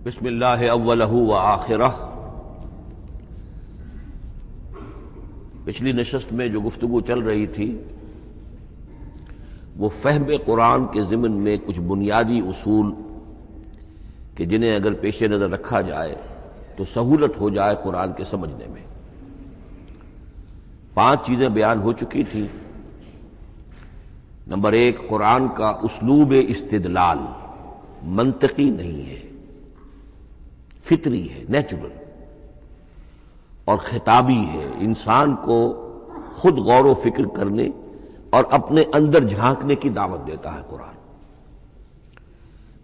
بسم اللہ اولہ و آخرہ۔ پچھلی نشست میں جو گفتگو چل رہی تھی وہ فہم قرآن کے ضمن میں کچھ بنیادی اصول کہ جنہیں اگر پیش نظر رکھا جائے تو سہولت ہو جائے قرآن کے سمجھنے میں۔ 5 چیزیں بیان ہو چکی تھیں۔ نمبر 1، قرآن کا اسلوب استدلال منطقی نہیں ہے، فطری ہے، نیچرل اور خطابی ہے، انسان کو خود غور و فکر کرنے اور اپنے اندر جھانکنے کی دعوت دیتا ہے قرآن۔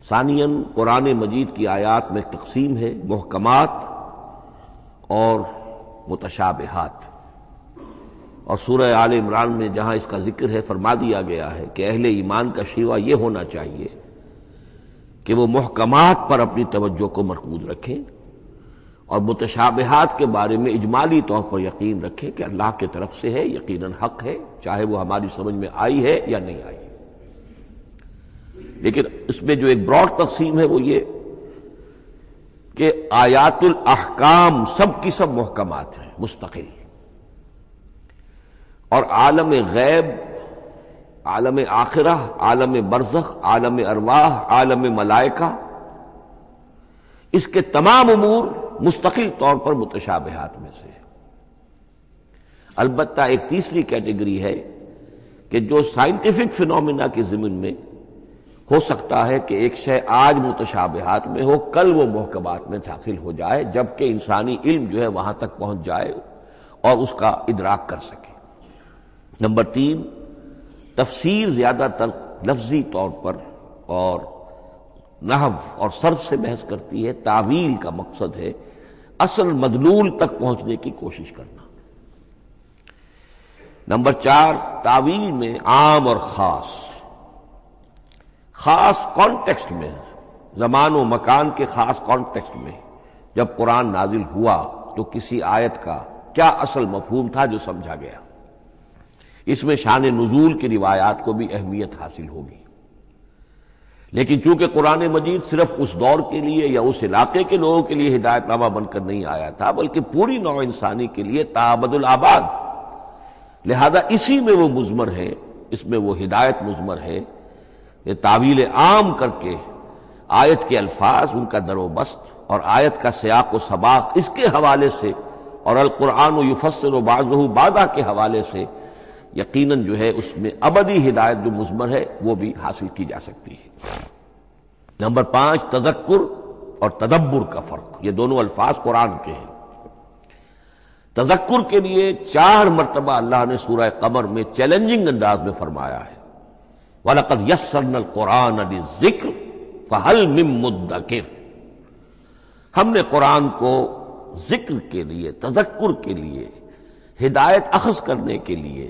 ثانیاً، قرآن مجید کی آیات میں تقسیم ہے محکمات اور متشابہات، اور سورہ آل عمران میں جہاں اس کا ذکر ہے فرما دیا گیا ہے کہ اہل ایمان کا شیوہ یہ ہونا چاہیے کہ وہ محکمات پر اپنی توجہ کو مرکوز رکھیں اور متشابہات کے بارے میں اجمالی طور پر یقین رکھیں کہ اللہ کی طرف سے ہے، یقیناً حق ہے، چاہے وہ ہماری سمجھ میں آئی ہے یا نہیں آئی۔ لیکن اس میں جو ایک براڈ تقسیم ہے وہ یہ کہ آیات الاحکام سب کی سب محکمات ہیں مستقل، اور عالم غیب، عالم آخرہ، عالم برزخ، عالم ارواح، عالم ملائکہ، اس کے تمام امور مستقل طور پر متشابہات میں سے۔ البتہ ایک تیسری کیٹیگری ہے کہ جو سائنٹیفک فینومینا کے ضمن میں ہو سکتا ہے کہ ایک شے آج متشابہات میں ہو، کل وہ محکمات میں داخل ہو جائے، جبکہ انسانی علم جو ہے وہاں تک پہنچ جائے اور اس کا ادراک کر سکے۔ نمبر 3، تفسیر زیادہ تر لفظی طور پر اور نحو اور صرف سے بحث کرتی ہے، تعویل کا مقصد ہے اصل مدلول تک پہنچنے کی کوشش کرنا۔ نمبر 4، تعویل میں عام اور خاص کانٹیکسٹ میں، زمان و مکان کے خاص کانٹیکسٹ میں جب قرآن نازل ہوا تو کسی آیت کا کیا اصل مفہوم تھا جو سمجھا گیا۔ اس میں شان نزول کی روایات کو بھی اہمیت حاصل ہوگی۔ لیکن چونکہ قرآن مجید صرف اس دور کے لیے یا اس علاقے کے لوگوں کے لیے ہدایت نامہ بن کر نہیں آیا تھا، بلکہ پوری نوع انسانی کے لیے تابد الآباد، لہذا اسی میں وہ مضمر ہے، اس میں وہ ہدایت مضمر ہے کہ تعویل عام کر کے آیت کے الفاظ، ان کا در و بست اور آیت کا سیاق و سباق اس کے حوالے سے، اور القرآن یفسر بعضہ بعضا کے حوالے سے یقیناً جو ہے اس میں ابدی ہدایت جو مضمر ہے وہ بھی حاصل کی جا سکتی ہے۔ نمبر 5، تذکر اور تدبر کا فرق، یہ دونوں الفاظ قرآن کے ہیں۔ تذکر کے لیے 4 مرتبہ اللہ نے سورہ قمر میں چیلنجنگ انداز میں فرمایا ہے وَلَقَدْ يَسَّرْنَا الْقُرْآنَ لِلذِّكْرِ فَهَلْ مِن مُّدَّكِرٍ، ہم نے قرآن کو ذکر کے لیے، تذکر کے لیے، ہدایت اخذ کرنے کے لیے،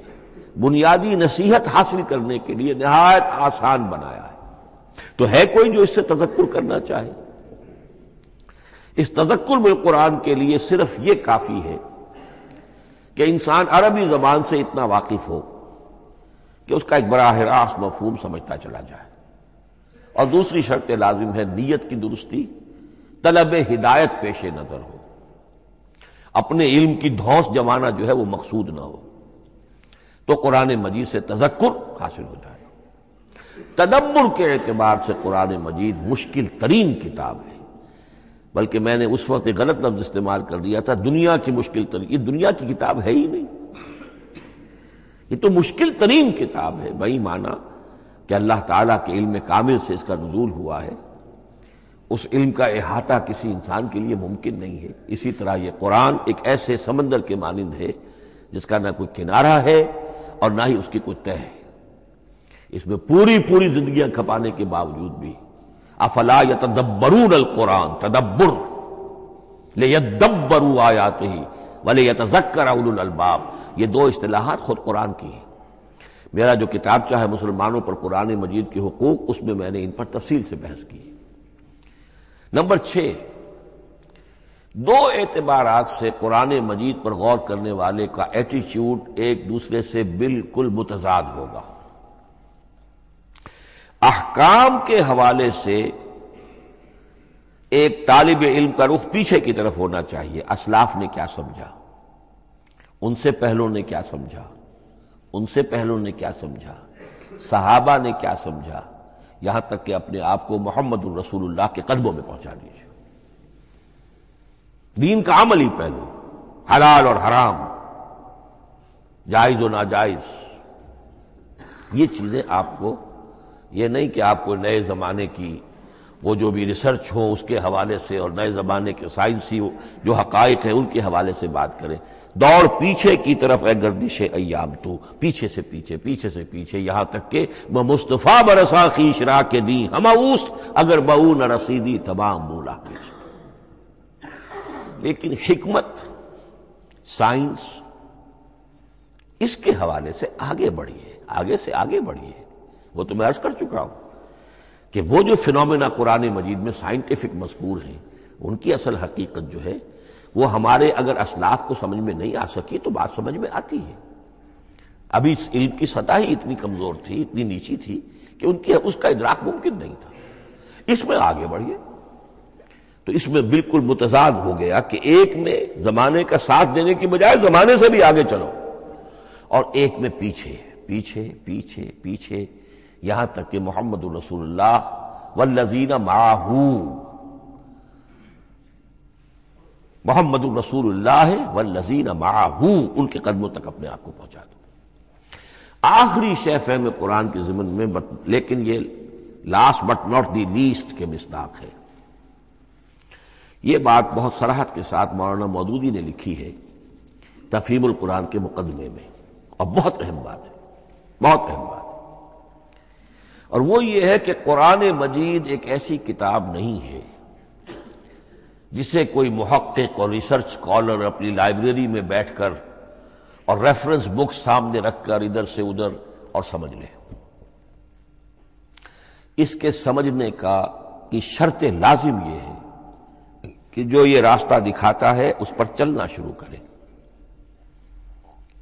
بنیادی نصیحت حاصل کرنے کے لیے نہایت آسان بنایا ہے۔ تو ہے کوئی جو اس سے تذکر کرنا چاہے؟ اس تذکر بالقرآن کے لیے صرف یہ کافی ہے کہ انسان عربی زبان سے اتنا واقف ہو کہ اس کا ایک براہ راست مفہوم سمجھتا چلا جائے، اور دوسری شرط لازم ہے نیت کی درستی، طلب ہدایت پیش نظر ہو، اپنے علم کی دھوس جمانا جو ہے وہ مقصود نہ ہو، تو قرآن مجید سے تذکر حاصل ہو جائے۔ تدبر کے اعتبار سے قرآن مجید مشکل ترین کتاب ہے، بلکہ میں نے اس وقت ایک غلط لفظ استعمال کر دیا تھا، دنیا کی مشکل ترین، یہ دنیا کی کتاب ہے ہی نہیں، یہ تو مشکل ترین کتاب ہے، بہی معنی کہ اللہ تعالیٰ کے علم کامل سے اس کا نزول ہوا ہے، اس علم کا احاطہ کسی انسان کے لیے ممکن نہیں ہے۔ اسی طرح یہ قرآن ایک ایسے سمندر کے مانند ہے جس کا نہ کوئی کنارہ ہے اور نہ ہی اس کی کوئی تہہ ہے، اس میں پوری زندگیاں کھپانے کے باوجود بھی افلا یتدبرون القرآن، تدبر، لیدبروا آیاتہ ولیتذکر اولو الالباب، یہ 2 اصطلاحات خود قرآن کی ہیں۔ میرا جو کتابچہ ہے مسلمانوں پر قرآن مجید کے حقوق، اس میں میں نے ان پر تفصیل سے بحث کی۔ نمبر 6، 2 اعتبارات سے قرآن مجید پر غور کرنے والے کا ایٹیچیوڈ ایک دوسرے سے بالکل متضاد ہوگا۔ احکام کے حوالے سے ایک طالب علم کا رخ پیچھے کی طرف ہونا چاہیے، اسلاف نے کیا سمجھا، ان سے پہلوں نے کیا سمجھا، ان سے پہلوں نے کیا سمجھا، صحابہ نے کیا سمجھا، یہاں تک کہ اپنے آپ کو محمد الرسول اللہ کے قدموں میں پہنچا دیجیے۔ دین کا عملی پہلو، حلال اور حرام، جائز و ناجائز، یہ چیزیں آپ کو، یہ نہیں کہ آپ کو نئے زمانے کی وہ جو بھی ریسرچ ہو اس کے حوالے سے اور نئے زمانے کے سائنسی جو حقائق ہیں ان کے حوالے سے بات کریں۔ دوڑ پیچھے کی طرف ہے گردش ایام تو، پیچھے سے پیچھے، پیچھے سے پیچھے، یہاں تک کہ میں مصطفیٰ برسا خیش را کے دی ہم اوست اگر بہو نہ رسیدی تمام مولا پیچھے۔ لیکن حکمت، سائنس، اس کے حوالے سے آگے بڑھیے، آگے سے آگے بڑھیے۔ وہ تو میں عرض کر چکا ہوں کہ وہ جو فینومینا قرآن مجید میں سائنٹیفک مذکور ہیں ان کی اصل حقیقت جو ہے وہ ہمارے اگر اسلاف کو سمجھ میں نہیں آ سکی تو بات سمجھ میں آتی ہے۔ ابھی اس علم کی سطح ہی اتنی کمزور تھی، اتنی نیچی تھی کہ ان کی اس کا ادراک ممکن نہیں تھا۔ اس میں آگے بڑھیے تو اس میں بالکل متضاد ہو گیا کہ ایک میں زمانے کا ساتھ دینے کی بجائے زمانے سے بھی آگے چلو، اور ایک میں پیچھے پیچھے پیچھے پیچھے، یہاں تک کہ محمد الرسول اللہ والذین معہ، محمد الرسول اللہ والذین معہ، ان کے قدموں تک اپنے آپ کو پہنچا دو۔ آخری شے فہم قرآن کے ضمن میں، لیکن یہ last but not the least کے مصداق ہے، یہ بات بہت صراحت کے ساتھ مولانا مودودی نے لکھی ہے تفہیم القرآن کے مقدمے میں، اور بہت اہم بات ہے، بہت اہم بات ہے، اور وہ یہ ہے کہ قرآن مجید ایک ایسی کتاب نہیں ہے جسے کوئی محقق اور ریسرچ اسکالر اپنی لائبریری میں بیٹھ کر اور ریفرنس بک سامنے رکھ کر ادھر سے ادھر اور سمجھ لے۔ اس کے سمجھنے کی شرط لازم یہ ہے کہ جو یہ راستہ دکھاتا ہے اس پر چلنا شروع کرے۔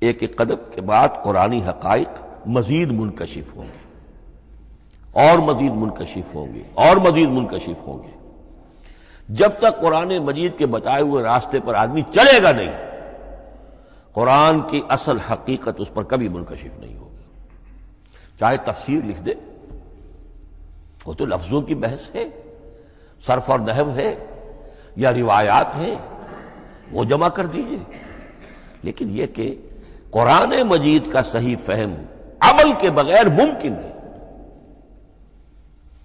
ایک ایک قدم کے بعد قرآنی حقائق مزید منکشف ہوں گے، اور مزید منکشف ہوں گے، اور مزید منکشف ہوں گے۔ جب تک قرآن مجید کے بتائے ہوئے راستے پر آدمی چلے گا نہیں، قرآن کی اصل حقیقت اس پر کبھی منکشف نہیں ہوگی۔ چاہے تفسیر لکھ دے، وہ تو لفظوں کی بحث ہے، صرف اور نحو ہے، یا روایات ہیں، وہ جمع کر دیجئے، لیکن یہ کہ قرآن مجید کا صحیح فہم عمل کے بغیر ممکن ہے۔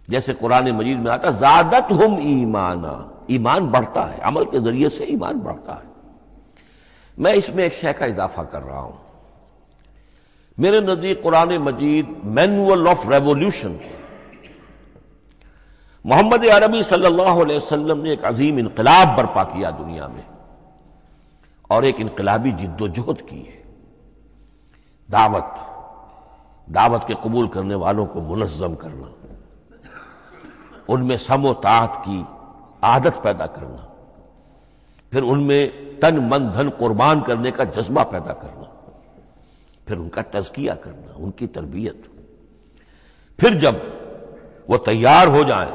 جیسے قرآن مجید میں آتا زادتہم ایمانا، ایمان بڑھتا ہے، عمل کے ذریعے سے ایمان بڑھتا ہے۔ میں اس میں ایک شے کا اضافہ کر رہا ہوں، میرے نزدیک قرآن مجید مینول آف ریولیوشن، محمد عربی صلی اللہ علیہ وسلم نے ایک عظیم انقلاب برپا کیا دنیا میں، اور ایک انقلابی جد و جہد کی ہے۔ دعوت کے قبول کرنے والوں کو منظم کرنا، ان میں سم و طاعت کی عادت پیدا کرنا، پھر ان میں تن من دھن قربان کرنے کا جذبہ پیدا کرنا، پھر ان کا تزکیہ کرنا، ان کی تربیت، پھر جب وہ تیار ہو جائیں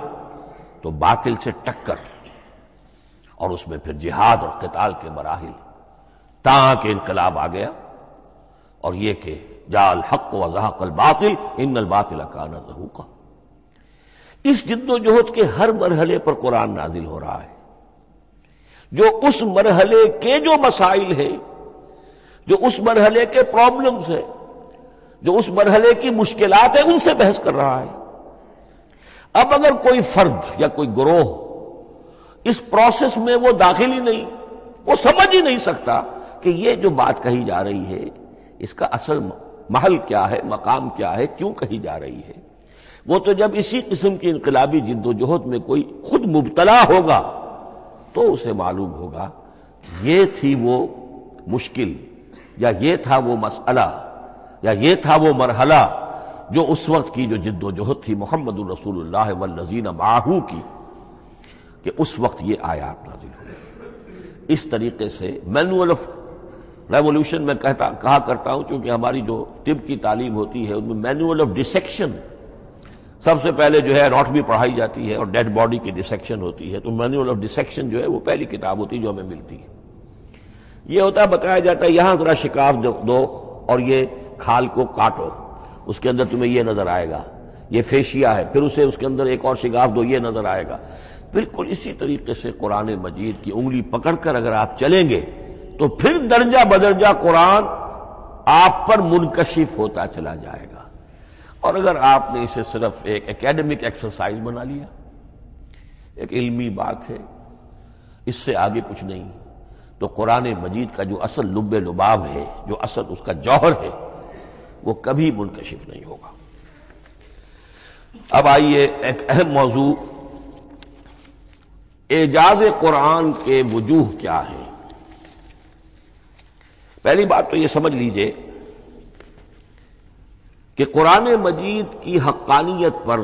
تو باطل سے ٹکر، اور اس میں پھر جہاد اور قتال کے مراحل، تاکہ انقلاب آ گیا، اور یہ کہ جاء الحق وزہق الباطل ان الباطل کان زہوقا۔ اس جد و جہد کے ہر مرحلے پر قرآن نازل ہو رہا ہے، جو اس مرحلے کے جو مسائل ہیں، جو اس مرحلے کے پرابلمز ہیں، جو اس مرحلے کی مشکلات ہیں، ان سے بحث کر رہا ہے۔ اب اگر کوئی فرد یا کوئی گروہ اس پروسیس میں وہ داخل ہی نہیں، وہ سمجھ ہی نہیں سکتا کہ یہ جو بات کہی جا رہی ہے اس کا اصل محل کیا ہے، مقام کیا ہے، کیوں کہی جا رہی ہے، وہ تو جب اسی قسم کی انقلابی جد و جہد میں کوئی خود مبتلا ہوگا تو اسے معلوم ہوگا یہ تھی وہ مشکل، یا یہ تھا وہ مسئلہ، یا یہ تھا وہ مرحلہ جو اس وقت کی جو جد و جہد تھی محمد الرسول اللہ والذین معہ کی، کہ اس وقت یہ آیات نازل ہوئی۔ اس طریقے سے مینول آف ریولیوشن میں کہا کرتا ہوں، چونکہ ہماری جو طب کی تعلیم ہوتی ہے ان میں مینول آف ڈسیکشن، سب سے پہلے جو ہے اناٹمی پڑھائی جاتی ہے اور ڈیڈ باڈی کی ڈسیکشن ہوتی ہے، تو مینول آف ڈسیکشن جو ہے وہ پہلی کتاب ہوتی ہے جو ہمیں ملتی ہے۔ یہ ہوتا ہے، بتایا جاتا ہے یہاں ذرا شکاف دو اور یہ کھال کو کاٹو، اس کے اندر تمہیں یہ نظر آئے گا، یہ فیشیا ہے، پھر اسے اس کے اندر ایک اور شگاف دو، یہ نظر آئے گا۔ بالکل اسی طریقے سے قرآن مجید کی انگلی پکڑ کر اگر آپ چلیں گے تو پھر درجہ بدرجہ قرآن آپ پر منکشف ہوتا چلا جائے گا۔ اور اگر آپ نے اسے صرف ایک ایکیڈمک ایکسرسائز بنا لیا، ایک علمی بات ہے، اس سے آگے کچھ نہیں، تو قرآن مجید کا جو اصل لب لباب ہے، جو اصل اس کا جوہر ہے، وہ کبھی منکشف نہیں ہوگا۔ اب آئیے ایک اہم موضوع، اعجاز قرآن کے وجوہ کیا ہیں۔ پہلی بات تو یہ سمجھ لیجئے کہ قرآن مجید کی حقانیت پر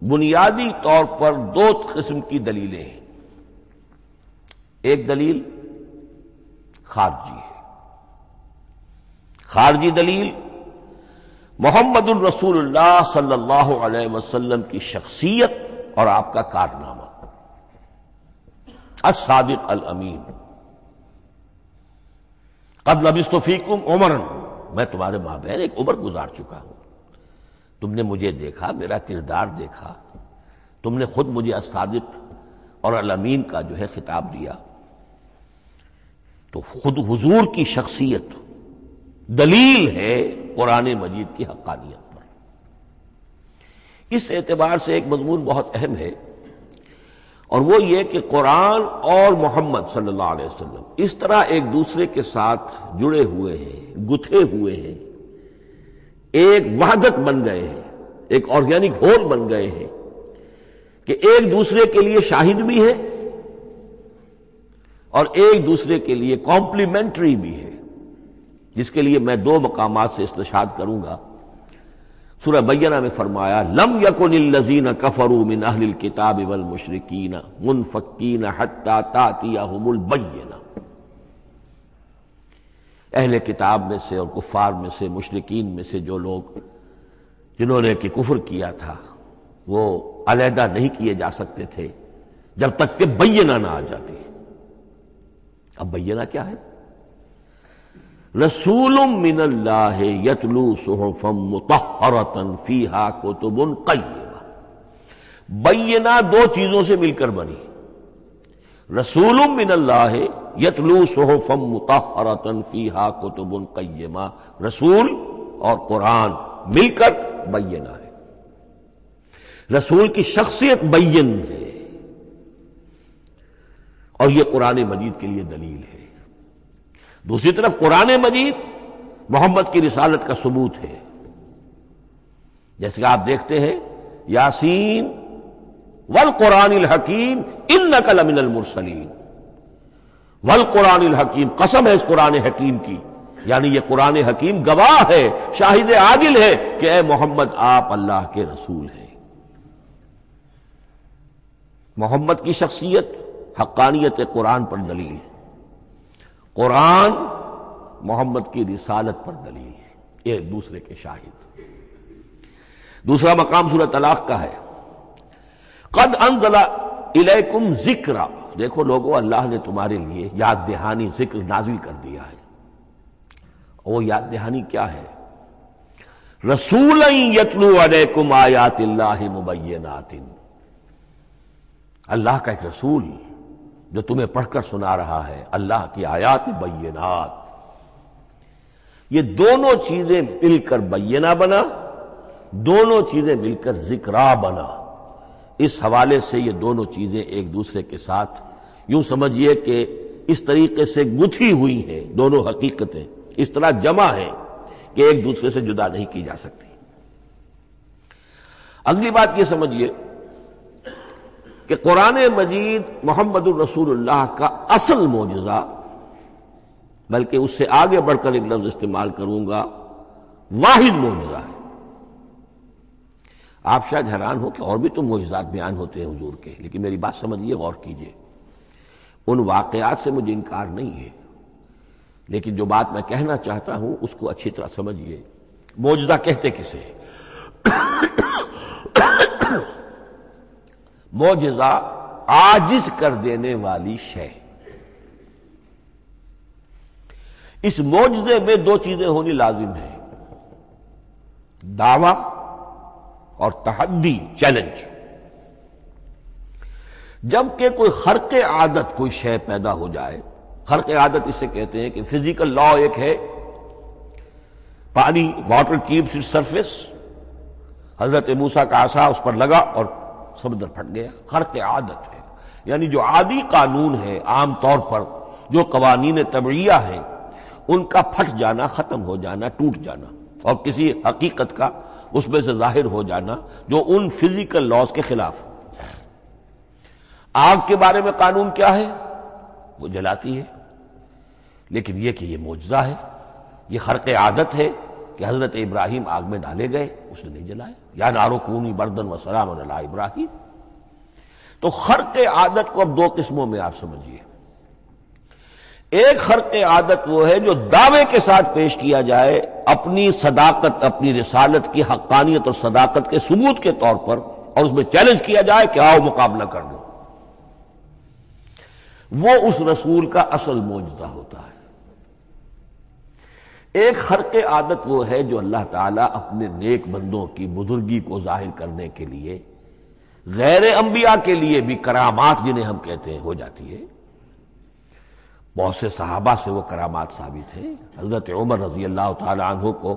بنیادی طور پر دو قسم کی دلیلیں ہیں۔ ایک دلیل خارجی ہے، خارجی دلیل محمد الرسول اللہ صلی اللہ علیہ وسلم کی شخصیت اور آپ کا کارنامہ، الصادق الامین، قد لبثت فیکم عمرا، میں تمہارے مابین ایک عمر گزار چکا ہوں، تم نے مجھے دیکھا، میرا کردار دیکھا، تم نے خود مجھے الصادق اور الامین کا جو ہے خطاب دیا، تو خود حضور کی شخصیت دلیل ہے قرآن مجید کی حقانیت پر۔ اس اعتبار سے ایک مضمون بہت اہم ہے، اور وہ یہ کہ قرآن اور محمد صلی اللہ علیہ وسلم اس طرح ایک دوسرے کے ساتھ جڑے ہوئے ہیں، گتھے ہوئے ہیں، ایک وحدت بن گئے ہیں، ایک آرگینک ہول بن گئے ہیں کہ ایک دوسرے کے لیے شاہد بھی ہے اور ایک دوسرے کے لیے کمپلیمنٹری بھی ہے، جس کے لیے میں دو مقامات سے استشہاد کروں گا۔ سورہ بینہ میں فرمایا لم یکن الذین کفروا من اہل الکتاب والمشرکین منفکین حتی تأتیہم البینہ، اہل کتاب میں سے اور کفار میں سے، مشرکین میں سے جو لوگ جنہوں نے کہ کفر کیا تھا، وہ علیحدہ نہیں کیے جا سکتے تھے جب تک کہ بینہ نہ آ جاتی۔ اب بینہ کیا ہے؟ رسول من اللہ یتلو صحفا مطہرۃ فیہا کتب قیمہ، بینہ دو چیزوں سے مل کر بنی، رسول من اللہ یتلو صحفا مطہرۃ فیہا کتب قیمہ، رسول اور قرآن مل کر بینہ ہے، رسول کی شخصیت بین ہے، اور یہ قرآن مجید کے لیے دلیل ہے۔ دوسری طرف قرآن مجید محمد کی رسالت کا ثبوت ہے، جیسے کہ آپ دیکھتے ہیں یاسین والقرآن الحکیم انک لمن المرسلین، والقرآن الحکیم، قسم ہے اس قرآن حکیم کی، یعنی یہ قرآن حکیم گواہ ہے، شاہد عادل ہے کہ اے محمد آپ اللہ کے رسول ہیں۔ محمد کی شخصیت، حقانیت قرآن پر دلیل، قرآن محمد کی رسالت پر دلیل، ایک دوسرے کے شاہد۔ دوسرا مقام سورہ طلاق کا ہے، قد انزل الیکم ذکرا، دیکھو لوگو اللہ نے تمہارے لیے یاد دہانی ذکر نازل کر دیا ہے۔ وہ یاد دہانی کیا ہے؟ رسولا یتلو علیکم آیات اللہ مبینات، اللہ کا ایک رسول جو تمہیں پڑھ کر سنا رہا ہے اللہ کی آیات بینات۔ یہ دونوں چیزیں مل کر بینہ بنا، دونوں چیزیں مل کر ذکرا بنا۔ اس حوالے سے یہ دونوں چیزیں ایک دوسرے کے ساتھ یوں سمجھیے کہ اس طریقے سے گتھی ہوئی ہیں، دونوں حقیقتیں اس طرح جمع ہیں کہ ایک دوسرے سے جدا نہیں کی جا سکتی۔ اگلی بات یہ سمجھیے کہ قرآن مجید محمد الرسول اللہ کا اصل معجزہ، بلکہ اس سے آگے بڑھ کر ایک لفظ استعمال کروں گا، واحد معجزہ ہے۔ آپ شاید حیران ہو کہ اور بھی تو معجزات بیان ہوتے ہیں حضور کے، لیکن میری بات سمجھیے، غور کیجیے، ان واقعات سے مجھے انکار نہیں ہے، لیکن جو بات میں کہنا چاہتا ہوں اس کو اچھی طرح سمجھیے۔ معجزہ کہتے کسے؟ معجزہ عاجز کر دینے والی شے. اس معجزے میں دو چیزیں ہونی لازم ہیں: دعویٰ اور تحدی، چیلنج. جبکہ کوئی خرق عادت کوئی شے پیدا ہو جائے، خرق عادت اسے کہتے ہیں کہ فزیکل لا ایک ہے، پانی، واٹر کیپس اٹس سرفیس، حضرت موسیٰ کا عصا اس پر لگا اور سمندر پھٹ گیا، خرق عادت ہے. یعنی جو عادی قانون ہے، عام طور پر جو قوانین طبعیہ ہیں، ان کا پھٹ جانا، ختم ہو جانا، ٹوٹ جانا، اور کسی حقیقت کا اس میں سے ظاہر ہو جانا جو ان فزیکل لاز کے خلاف. آگ کے بارے میں قانون کیا ہے؟ وہ جلاتی ہے. لیکن یہ کہ یہ معجزہ ہے، یہ خرق عادت ہے کہ حضرت ابراہیم آگ میں ڈالے گئے، اس نے نہیں جلایا. یا نارو کونی بردن و سلام علی ابراہیم. تو خرق عادت کو اب دو قسموں میں آپ سمجھیے. ایک خرق عادت وہ ہے جو دعوے کے ساتھ پیش کیا جائے اپنی صداقت، اپنی رسالت کی حقانیت اور صداقت کے ثبوت کے طور پر، اور اس میں چیلنج کیا جائے کہ آؤ مقابلہ کر لو. وہ اس رسول کا اصل معجزہ ہوتا ہے. ایک خرق عادت وہ ہے جو اللہ تعالیٰ اپنے نیک بندوں کی بزرگی کو ظاہر کرنے کے لیے، غیر انبیاء کے لیے بھی کرامات جنہیں ہم کہتے ہیں ہو جاتی ہے. بہت سے صحابہ سے وہ کرامات ثابت ہیں. حضرت عمر رضی اللہ تعالی عنہ کو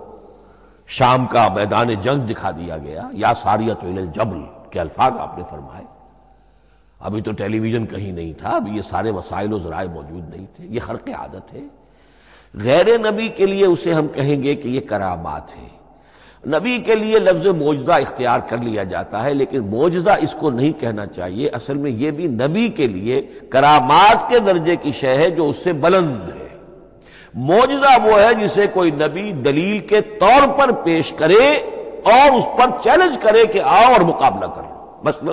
شام کا میدان جنگ دکھا دیا گیا، یا ساریۃ الی الجبل کے الفاظ آپ نے فرمائے. ابھی تو ٹیلی ویژن کہیں نہیں تھا، ابھی یہ سارے وسائل و ذرائع موجود نہیں تھے. یہ خرق عادت ہے. غیر نبی کے لیے اسے ہم کہیں گے کہ یہ کرامات ہے. نبی کے لیے لفظ معجزہ اختیار کر لیا جاتا ہے، لیکن معجزہ اس کو نہیں کہنا چاہیے. اصل میں یہ بھی نبی کے لیے کرامات کے درجے کی شے ہے جو اس سے بلند ہے. معجزہ وہ ہے جسے کوئی نبی دلیل کے طور پر پیش کرے اور اس پر چیلنج کرے کہ آؤ اور مقابلہ کرو. مثلا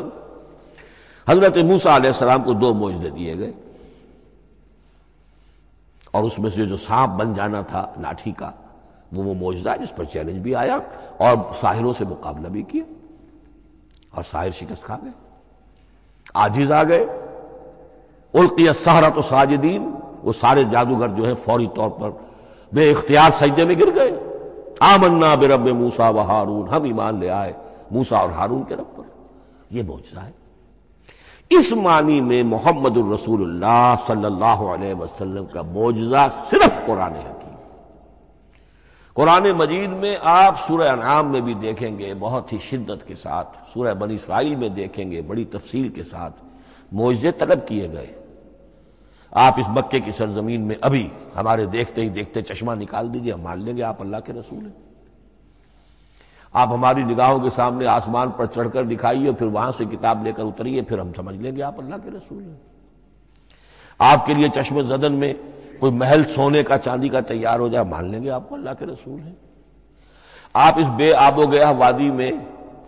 حضرت موسیٰ علیہ السلام کو دو معجزے دیے گئے، اور اس میں سے جو سانپ بن جانا تھا لاٹھی کا، وہ معجزہ ہے جس پر چیلنج بھی آیا اور ساحروں سے مقابلہ بھی کیا، اور ساحر شکست کھا گئے، عاجز آ گئے. القی السحرۃ ساجدین، وہ سارے جادوگر جو ہیں فوری طور پر بے اختیار سجدے میں گر گئے. آمنا برب موسیٰ و ہارون، ہم ایمان لے آئے موسیٰ اور ہارون کے رب پر. یہ معجزہ ہے. اس معنی میں محمد الرسول اللہ صلی اللہ علیہ وسلم کا معجزہ صرف قرآن حکیم. قرآن مجید میں آپ سورہ انعام میں بھی دیکھیں گے بہت ہی شدت کے ساتھ، سورہ بنی اسرائیل میں دیکھیں گے بڑی تفصیل کے ساتھ معجزے طلب کیے گئے. آپ اس مکے کی سرزمین میں ابھی ہمارے دیکھتے ہی دیکھتے چشمہ نکال دیجئے، ہم مان لیں گے آپ اللہ کے رسول ہیں. آپ ہماری نگاہوں کے سامنے آسمان پر چڑھ کر دکھائیے، پھر وہاں سے کتاب لے کر اتریے، پھر ہم سمجھ لیں گے آپ اللہ کے رسول ہیں. آپ کے لیے چشم زدن میں کوئی محل سونے کا چاندی کا تیار ہو جائے، مان لیں گے آپ کو اللہ کے رسول ہیں. آپ اس بے آب و گیا وادی میں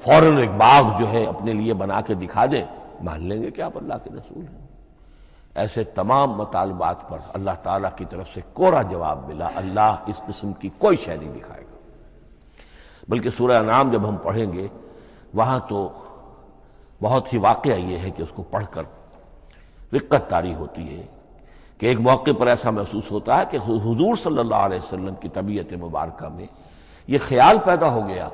فوراً ایک باغ جو ہے اپنے لیے بنا کے دکھا دیں، مان لیں گے کہ آپ اللہ کے رسول ہیں. ایسے تمام مطالبات پر اللہ تعالیٰ کی طرف سے کوڑا جواب ملا، اللہ اس قسم کی کوئی شے نہیں دکھائے گا. بلکہ سورہ انعام جب ہم پڑھیں گے وہاں تو بہت ہی واقعہ یہ ہے کہ اس کو پڑھ کر رقت طاری ہوتی ہے کہ ایک موقع پر ایسا محسوس ہوتا ہے کہ حضور صلی اللہ علیہ وسلم کی طبیعت مبارکہ میں یہ خیال پیدا ہو گیا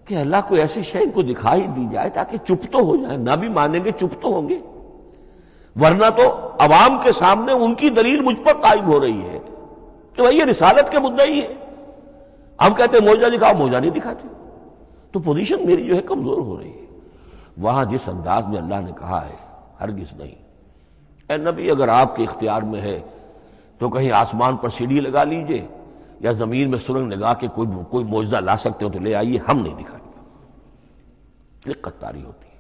کہ اللہ کو ایسی شے ان کو دکھائی دی جائے تاکہ چپ تو ہو جائے. نہ بھی مانیں گے چپ تو ہوں گے، ورنہ تو عوام کے سامنے ان کی دلیل مجھ پر قائم ہو رہی ہے کہ بھائی یہ رسالت کے مدعی ہے. ہم کہتے ہیں معجزہ دکھاؤ، معجزہ نہیں دکھاتے، تو پوزیشن میری جو ہے کمزور ہو رہی ہے. وہاں جس انداز میں اللہ نے کہا ہے، ہرگز نہیں. اے نبی اگر آپ کے اختیار میں ہے تو کہیں آسمان پر سیڑھی لگا لیجئے، یا زمین میں سرنگ لگا کے کوئی معجزہ لا سکتے ہو تو لے آئیے، ہم نہیں دکھائیں گے. رقت طاری ہوتی ہے.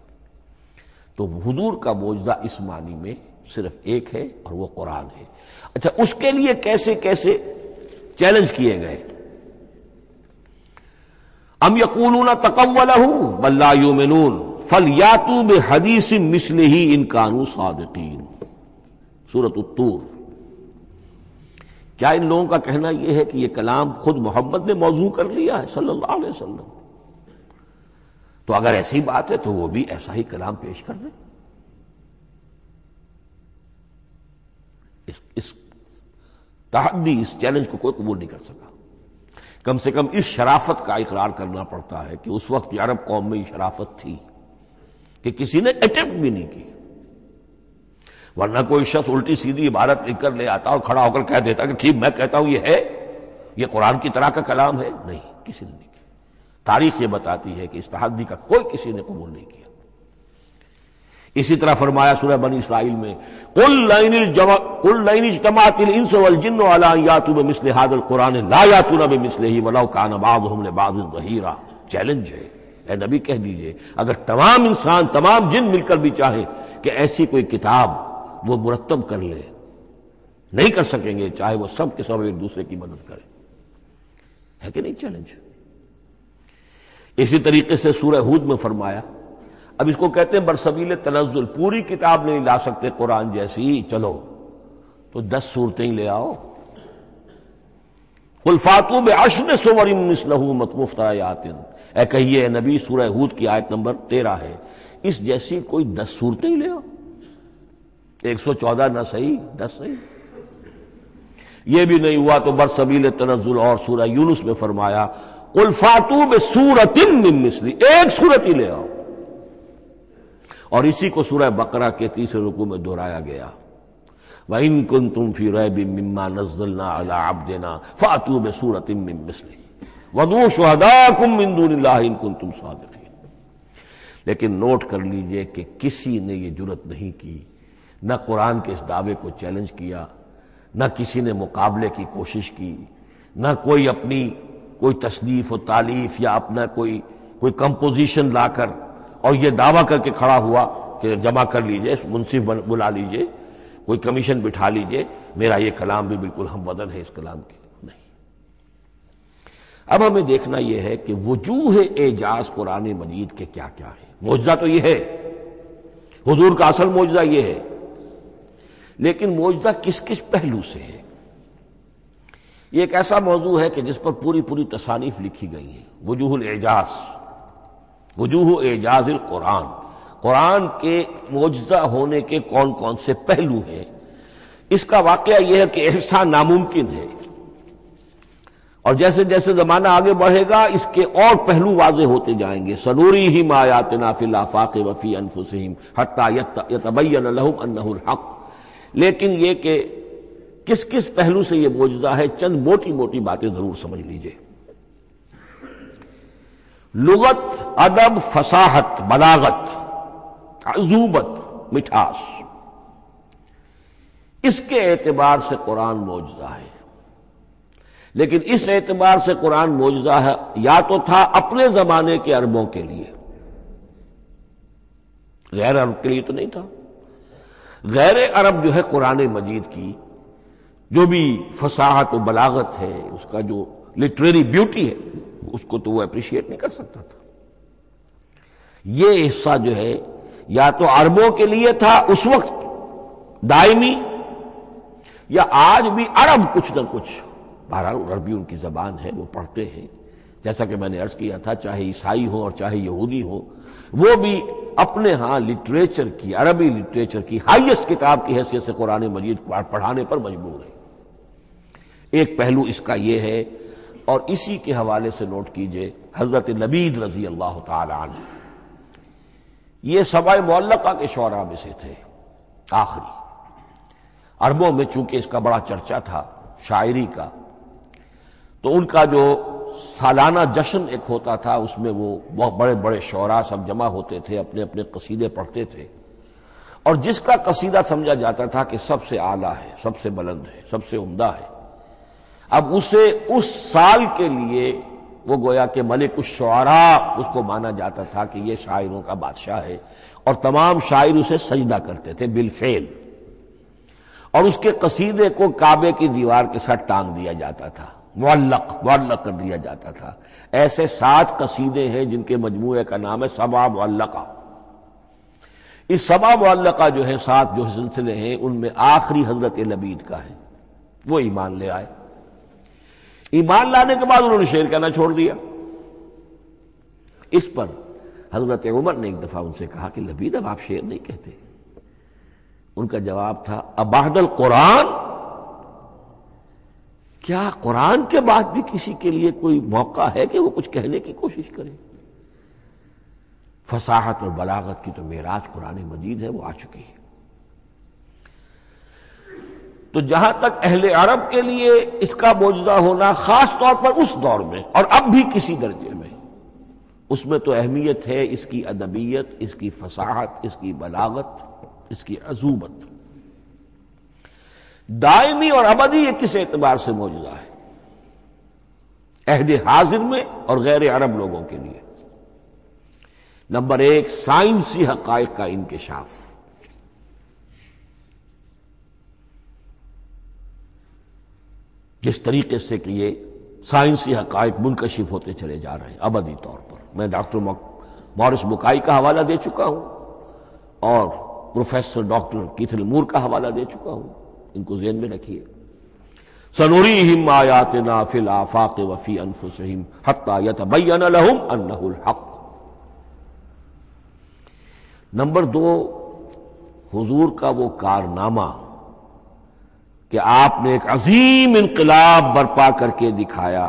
تو حضور کا معجزہ اس معنی میں صرف ایک ہے اور وہ قرآن ہے. اچھا، اس کے لیے کیسے کیسے چیلنج کیے گئے؟ ام یقولون تقولہ بل لا یؤمنون فلیاتوا بحدیث مثلہ ان کانوا صادقین. سورۃ الطور. کیا ان لوگوں کا کہنا یہ ہے کہ یہ کلام خود محمد نے موضوع کر لیا ہے صلی اللہ علیہ وسلم؟ تو اگر ایسی بات ہے تو وہ بھی ایسا ہی کلام پیش کر دیں. اس تحدی، اس چیلنج کو کوئی قبول نہیں کر سکا. کم سے کم اس شرافت کا اقرار کرنا پڑتا ہے کہ اس وقت کی عرب قوم میں یہ شرافت تھی کہ کسی نے اٹمپٹ بھی نہیں کی. ورنہ کوئی شخص الٹی سیدھی عبارت لکھ کر لے آتا اور کھڑا ہو کر کہہ دیتا کہ ٹھیک میں کہتا ہوں یہ ہے، یہ قرآن کی طرح کا کلام ہے. نہیں، کسی نے نہیں کیا. تاریخ یہ بتاتی ہے کہ اس تحدی کا کوئی کسی نے قبول نہیں کیا. اسی طرح فرمایا سورہ بنی اسرائیل میں قُلْ لَئِنِ اجْتَمَعَتِ الْإِنسُ وَالْجِنُّ عَلَىٰ أَن يَأْتُوا بِمِثْلِ هَٰذَا الْقُرْآنِ لَا يَأْتُونَ بِمِثْلِهِ وَلَوْ كَانَ بَعْضُهُمْ لِبَعْضٍ ظَهِيرًا. چیلنج ہے، اے نبی کہہ دیجئے اگر تمام انسان، تمام جن مل کر بھی چاہے کہ ایسی کوئی کتاب وہ مرتب کر لے، نہیں کر سکیں گے، چاہے وہ سب کے سب ایک دوسرے کی مدد کریں. ہے کہ نہیں چیلنج؟ اسی طریقے سے سورہ ہود میں فرمایا، اب اس کو کہتے ہیں برسبیل تنزل، پوری کتاب نہیں لا سکتے قرآن جیسی، چلو تو 10 سورتیں ہی لے آؤ. قُلْ فَاتُوا بِعَشْرِ سُوَرٍ مِثْلَهُ مُفْتَرَيَاتٍ. اے کہیے اے نبی، سورہ ہود کی آیت نمبر 13 ہے، اس جیسی کوئی 10 سورتیں ہی لے آؤ. 114 نہ صحیح، 10 صحیح. یہ بھی نہیں ہوا تو برسبیل تنزل اور سورہ یونس میں فرمایا قُلْ فَاتُوا بِسُورَةٍ مِّن مِثْلِهِ، ایک سورت ہی لے آؤ. اور اسی کو سورہ بقرہ کے 30 رکوع میں دہرایا گیا، وَإِن كُنتُمْ فِي رَيْبٍ مِّمَّا نَزَّلْنَا عَلَىٰ عَبْدِنَا فَأْتُوا بِسُورَةٍ مِّن مِّثْلِهِ وَادْعُوا شُهَدَاءَكُم مِّن دُونِ اللَّهِ إِن كُنتُمْ صَادِقِينَ. لیکن نوٹ کر لیجئے کہ کسی نے یہ جرأت نہیں کی، نہ قرآن کے اس دعوے کو چیلنج کیا، نہ کسی نے مقابلے کی کوشش کی، نہ کوئی اپنی کوئی تصنیف و تالیف یا اپنا کوئی کمپوزیشن لا کر اور یہ دعویٰ کر کے کھڑا ہوا کہ جمع کر لیجئے، منصف بلا لیجئے، کوئی کمیشن بٹھا لیجئے، میرا یہ کلام بھی بالکل ہم وزن ہے اس کلام کے. نہیں. اب ہمیں دیکھنا یہ ہے کہ وجوہ اعجاز قرآن مجید کے کیا کیا ہے. معجزہ تو یہ ہے، حضور کا اصل معجزہ یہ ہے، لیکن معجزہ کس کس پہلو سے ہے؟ یہ ایک ایسا موضوع ہے کہ جس پر پوری تصانیف لکھی گئی ہیں. وجوہ الاعجاز، وجوہ اعجاز القرآن، قرآن کے معجزہ ہونے کے کون کون سے پہلو ہیں. اس کا واقعہ یہ ہے کہ احسان ناممکن ہے، اور جیسے جیسے زمانہ آگے بڑھے گا اس کے اور پہلو واضح ہوتے جائیں گے. سنوریہم آیاتنا فی الآفاق وفی انفسہم حتی یتبین لہم انہ الحق. لیکن یہ کہ کس کس پہلو سے یہ معجزہ ہے، چند موٹی موٹی باتیں ضرور سمجھ لیجئے. لغت، ادب، فصاحت، بلاغت، عذوبت، مٹھاس، اس کے اعتبار سے قرآن معجزہ ہے. لیکن اس اعتبار سے قرآن معجزہ ہے یا تو تھا اپنے زمانے کے عربوں کے لیے، غیر عرب کے لیے تو نہیں تھا. غیر عرب جو ہے قرآن مجید کی جو بھی فصاحت و بلاغت ہے، اس کا جو لٹریری بیوٹی ہے، اس کو تو وہ اپریشیٹ نہیں کر سکتا تھا. یہ حصہ جو ہے یا تو عربوں کے لیے تھا اس وقت دائمی، یا آج بھی عرب کچھ نہ کچھ، بہرحال عربی ان کی زبان ہے، وہ پڑھتے ہیں. جیسا کہ میں نے عرض کیا تھا، چاہے عیسائی ہو اور چاہے یہودی ہو، وہ بھی اپنے ہاں لٹریچر کی، عربی لٹریچر کی ہائیسٹ کتاب کی حیثیت سے قرآن مجید کو پڑھانے پر مجبور ہے. ایک پہلو اس کا یہ ہے. اور اسی کے حوالے سے نوٹ کیجئے حضرت لبید رضی اللہ تعالی عنہ، یہ سبع معلقہ کے شعراء میں سے تھے آخری. عربوں میں چونکہ اس کا بڑا چرچا تھا شاعری کا، تو ان کا جو سالانہ جشن ایک ہوتا تھا، اس میں وہ بہت بڑے بڑے شعراء سب جمع ہوتے تھے، اپنے اپنے قصیدے پڑھتے تھے، اور جس کا قصیدہ سمجھا جاتا تھا کہ سب سے اعلیٰ ہے، سب سے بلند ہے، سب سے عمدہ ہے، اب اسے اس سال کے لیے وہ گویا کہ ملک الشعراء اس کو مانا جاتا تھا کہ یہ شاعروں کا بادشاہ ہے، اور تمام شاعر اسے سجدہ کرتے تھے بالفعل، اور اس کے قصیدے کو کعبے کی دیوار کے ساتھ ٹانگ دیا جاتا تھا، معلق کر دیا جاتا تھا. ایسے 7 قصیدے ہیں جن کے مجموعے کا نام ہے سبع معلقہ. اس سبع معلقہ جو ہے 7 جو سلسلے ہیں، ان میں آخری حضرت لبید کا ہے. وہ ایمان لے آئے. ایمان لانے کے بعد انہوں نے شعر کہنا چھوڑ دیا. اس پر حضرت عمر نے ایک دفعہ ان سے کہا کہ لبید اب آپ شعر نہیں کہتے. ان کا جواب تھا ابعد القرآن، کیا قرآن کے بعد بھی کسی کے لیے کوئی موقع ہے کہ وہ کچھ کہنے کی کوشش کرے؟ فصاحت اور بلاغت کی تو معراج قرآن مجید ہے، وہ آ چکی ہے. تو جہاں تک اہل عرب کے لیے اس کا معجزہ ہونا خاص طور پر اس دور میں اور اب بھی کسی درجے میں، اس میں تو اہمیت ہے اس کی ادبیت، اس کی فصاحت، اس کی بلاغت، اس کی عذوبت. دائمی اور ابدی یہ کس اعتبار سے معجزہ ہے؟ عہد حاضر میں اور غیر عرب لوگوں کے لیے. نمبر ایک، سائنسی حقائق کا انکشاف. جس طریقے سے کہ یہ سائنسی حقائق منکشف ہوتے چلے جا رہے ہیں ابدی طور پر. میں ڈاکٹر مورس بکائی کا حوالہ دے چکا ہوں اور پروفیسر ڈاکٹر کیتھل مور کا حوالہ دے چکا ہوں، ان کو ذہن میں رکھیے. سنریہم آیاتنا فی الآفاق وفی انفسہم حتی یتبین لہم انہ الحق. نمبر دو، حضور کا وہ کارنامہ کہ آپ نے ایک عظیم انقلاب برپا کر کے دکھایا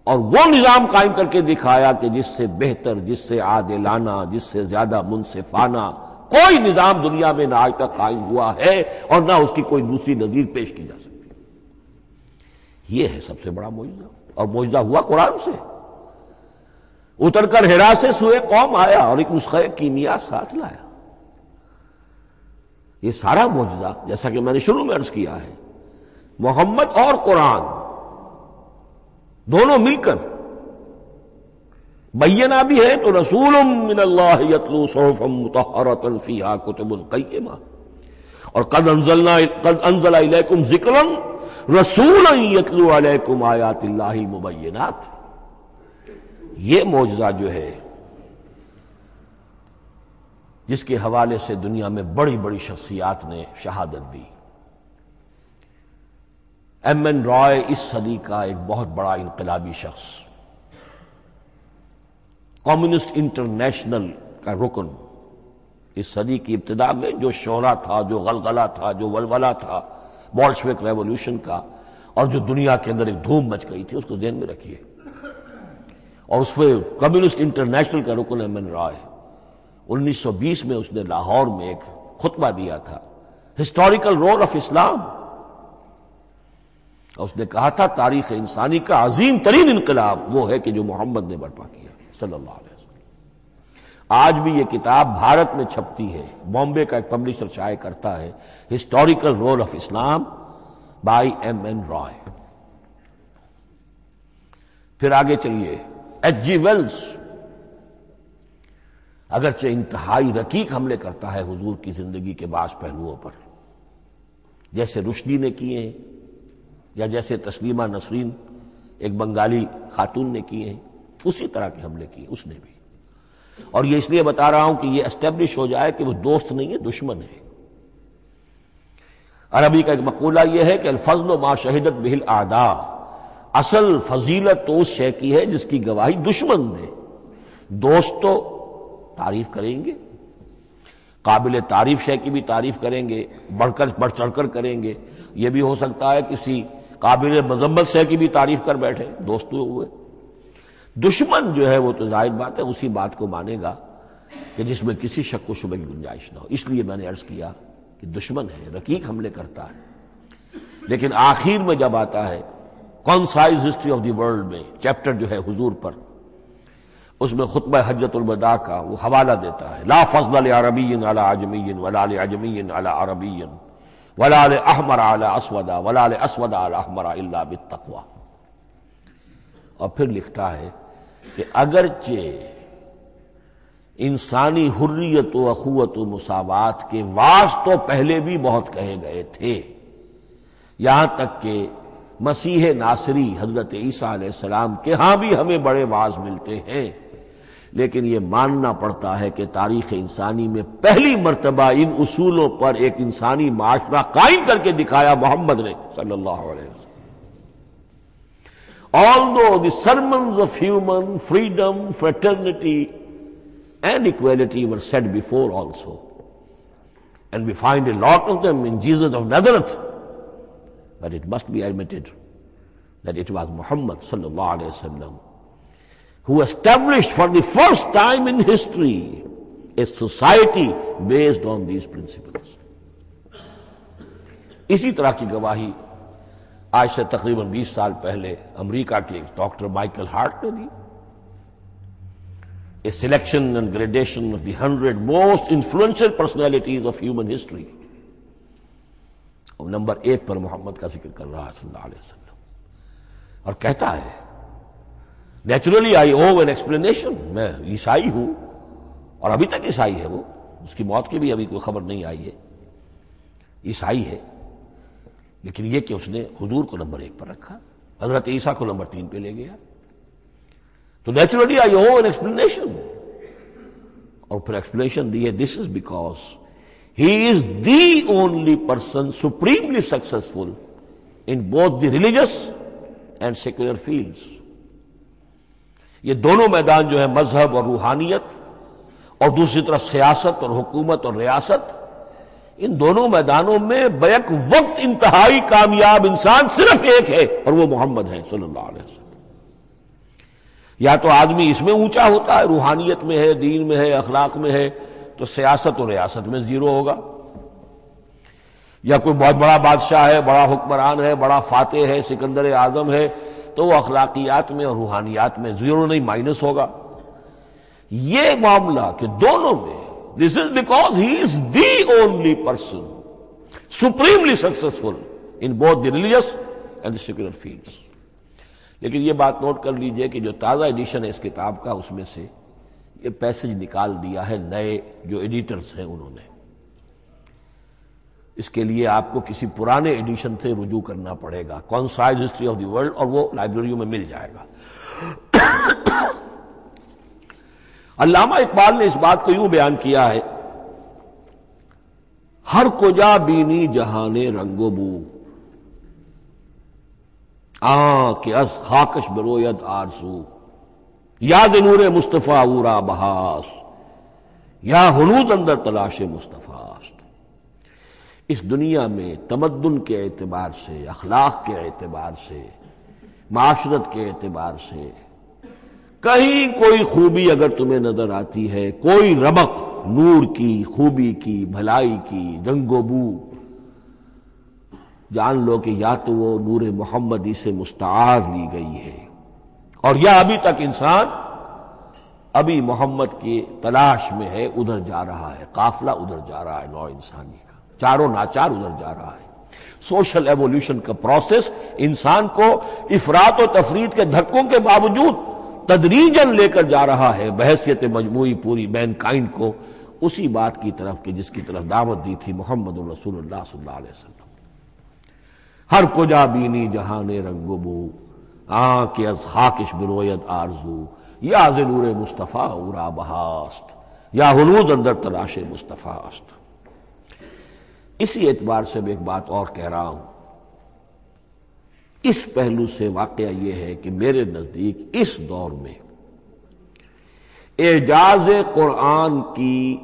اور وہ نظام قائم کر کے دکھایا کہ جس سے بہتر، جس سے عادلانہ، جس سے زیادہ منصفانہ کوئی نظام دنیا میں نہ آج تک قائم ہوا ہے اور نہ اس کی کوئی دوسری نظیر پیش کی جا سکتی. یہ ہے سب سے بڑا معجزہ، اور معجزہ ہوا قرآن سے. اتر کر حرا سے سوئے قوم آیا اور ایک نسخہ کیمیا ساتھ لایا. یہ سارا معجزہ، جیسا کہ میں نے شروع میں عرض کیا ہے، محمد اور قرآن دونوں مل کر بینہ بھی ہے تو رسول من اللہ یتلو صحفا مطہرۃ فیہا کتب قیمہ، اور قد انزل الیکم ذکرا رسولا یتلو علیکم آیات اللہ المبینات. یہ معجزہ جو ہے جس کے حوالے سے دنیا میں بڑی بڑی شخصیات نے شہادت دی. ایم این رائے اس صدی کا ایک بہت بڑا انقلابی شخص، کمیونسٹ انٹرنیشنل کا رکن. اس صدی کی ابتدا میں جو شورا تھا، جو غلغلہ تھا، جو ولولہ تھا بولشوک ریولوشن کا، اور جو دنیا کے اندر ایک دھوم مچ گئی تھی، اس کو ذہن میں رکھیے. اور اس میں کمیونسٹ انٹرنیشنل کا رکن ایم این رائے 1920 میں اس نے لاہور میں ایک خطبہ دیا تھا، ہسٹوریکل رول آف اسلام. اور اس نے کہا تھا تاریخ انسانی کا عظیم ترین انقلاب وہ ہے کہ جو محمد نے برپا کیا صلی اللہ علیہ وسلم. آج بھی یہ کتاب بھارت میں چھپتی ہے، بامبے کا ایک پبلشر شائع کرتا ہے، historical role of Islam by M N Roy. پھر آگے چلیے، ایچ جی ویلز اگرچہ انتہائی رقیق حملے کرتا ہے حضور کی زندگی کے بعض پہلوؤں پر، جیسے رشدی نے کیے ہیں یا جیسے تسلیمہ نسرین ایک بنگالی خاتون نے کیے ہیں، اسی طرح کے حملے کیے اس نے بھی. اور یہ اس لیے بتا رہا ہوں کہ یہ اسٹیبلش ہو جائے کہ وہ دوست نہیں ہے، دشمن ہے. عربی کا ایک مقولہ یہ ہے کہ الفضل ما شہدت بہ الاعداء، اصل فضیلت تو اس شے کی ہے جس کی گواہی دشمن دے. دوست تو تعریف کریں گے، قابل تعریف شے کی بھی تعریف کریں گے، بڑھ چڑھ کر کریں گے. یہ بھی ہو سکتا ہے کسی قابل مذمت شے کی بھی تعریف کر بیٹھے، دوست ہوئے. دشمن جو ہے وہ تو ظاہر بات ہے اسی بات کو مانے گا کہ جس میں کسی شک و شبہ کی گنجائش نہ ہو. اس لیے میں نے عرض کیا کہ دشمن ہے، رقیق حملے کرتا ہے. لیکن آخر میں جب آتا ہے concise history of the world میں چیپٹر جو ہے حضور پر، اس میں خطبہ حجۃ الوداع کا وہ حوالہ دیتا ہے، لا فضل لعربی علی عجمی ولا لعجمی علی عربی ولا لاحمر علی اسود ولا لاسود علی احمر الا بالتقوی. اور پھر لکھتا ہے کہ اگرچہ انسانی حریت و اخوت و مساوات کے واعظ تو پہلے بھی بہت کہے گئے تھے، یہاں تک کہ مسیح ناصری حضرت عیسیٰ علیہ السلام کے ہاں بھی ہمیں بڑے واعظ ملتے ہیں، لیکن یہ ماننا پڑتا ہے کہ تاریخ انسانی میں پہلی مرتبہ ان اصولوں پر ایک انسانی معاشرہ قائم کر کے دکھایا محمد نے صلی اللہ علیہ وسلم. Although the sermons of human freedom, fraternity and equality were said before also. And we find a lot of them in Jesus of Nazareth. But it must be admitted that it was Muhammad sallallahu alaihi wasallam who established for the first time in history a society based on these principles. اسی طرح کی گواہی آج سے تقریباً 20 سال پہلے امریکہ کے ڈاکٹر مائیکل ہارٹ نے دی. A selection and gradation of the 100 most influential personalities of human history. اور نمبر 1 پر محمد کا ذکر کر رہا ہے صلی اللہ علیہ وسلم، اور کہتا ہے نیچرلی آئی او این ایکسپلینیشن، میں عیسائی ہوں اور ابھی تک عیسائی ہے، وہ اس کی موت کی بھی ابھی کوئی خبر نہیں آئی ہے، عیسائی ہے، لیکن یہ کہ اس نے حضور کو نمبر 1 پر رکھا، حضرت عیسیٰ کو نمبر 3 پہ لے گیا. تو نیچرلی آئی او این ایکسپلینیشن، اور پھر ایکسپلینیشن دی ہے this is because he is the only person supremely successful in both the religious and secular fields. یہ دونوں میدان جو ہے مذہب اور روحانیت اور دوسری طرف سیاست اور حکومت اور ریاست، ان دونوں میدانوں میں بیک وقت انتہائی کامیاب انسان صرف ایک ہے، اور وہ محمد ہے صلی اللہ علیہ وسلم. یا تو آدمی اس میں اونچا ہوتا ہے، روحانیت میں ہے، دین میں ہے، اخلاق میں ہے، تو سیاست اور ریاست میں زیرو ہوگا. یا کوئی بہت بڑا بادشاہ ہے، بڑا حکمران ہے، بڑا فاتح ہے، سکندر اعظم ہے، تو وہ اخلاقیات میں اور روحانیات میں زیرو نہیں، مائنس ہوگا. یہ معاملہ کہ دونوں میں this is because he is the only person supremely successful in both the religious and the secular fields. لیکن یہ بات نوٹ کر لیجئے کہ جو تازہ ایڈیشن ہے اس کتاب کا، اس میں سے یہ پیسج نکال دیا ہے نئے جو ایڈیٹرز ہیں انہوں نے. اس کے لیے آپ کو کسی پرانے ایڈیشن سے رجوع کرنا پڑے گا، concise history of the world, اور وہ لائبریریوں میں مل جائے گا. علامہ اقبال نے اس بات کو یوں بیان کیا ہے، ہر کجا بینی جہان رنگ و بو، کہ از خاکش بروید آرزو، یاد نور مصطفیٰ اورا بہاس، یا ہنود اندر تلاش مصطفیٰ است. اس دنیا میں تمدن کے اعتبار سے، اخلاق کے اعتبار سے، معاشرت کے اعتبار سے کہیں کوئی خوبی اگر تمہیں نظر آتی ہے، کوئی رمق نور کی، خوبی کی، بھلائی کی، رنگ و بو، جان لو کہ یا تو وہ نور محمدی سے مستعار لی گئی ہے، اور یا ابھی تک انسان ابھی محمد کی تلاش میں ہے، ادھر جا رہا ہے، قافلہ ادھر جا رہا ہے نوع انسانی کا، چاروں ناچار ادھر جا رہا ہے. سوشل ایوولوشن کا پروسیس انسان کو افراط و تفرید کے دھکوں کے باوجود تدریجاً لے کر جا رہا ہے بحیثیت مجموعی پوری مین کائنڈ کو اسی بات کی طرف کہ جس کی طرف دعوت دی تھی محمد رسول اللہ صلی اللہ علیہ وسلم. ہر کجا بینی جہان رنگ و بو، کہ از خاکش بروید آرزو، یا ز نور مصطفیٰ اورا بہاست، یا ہنود اندر تلاش مصطفیٰ است. اسی اعتبار سے میں ایک بات اور کہہ رہا ہوں، اس پہلو سے واقعہ یہ ہے کہ میرے نزدیک اس دور میں اعجاز قرآن کی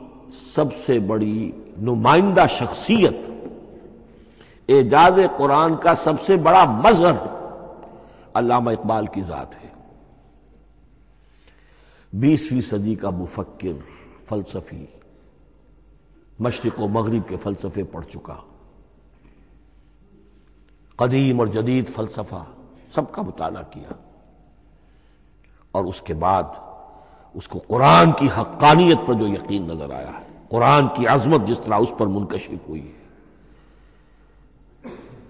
سب سے بڑی نمائندہ شخصیت، اعجاز قرآن کا سب سے بڑا مظہر علامہ اقبال کی ذات ہے. 20ویں صدی کا مفکر، فلسفی، مشرق و مغرب کے فلسفے پڑھ چکا، قدیم اور جدید فلسفہ سب کا مطالعہ کیا، اور اس کے بعد اس کو قرآن کی حقانیت پر جو یقین نظر آیا ہے، قرآن کی عظمت جس طرح اس پر منکشف ہوئی ہے،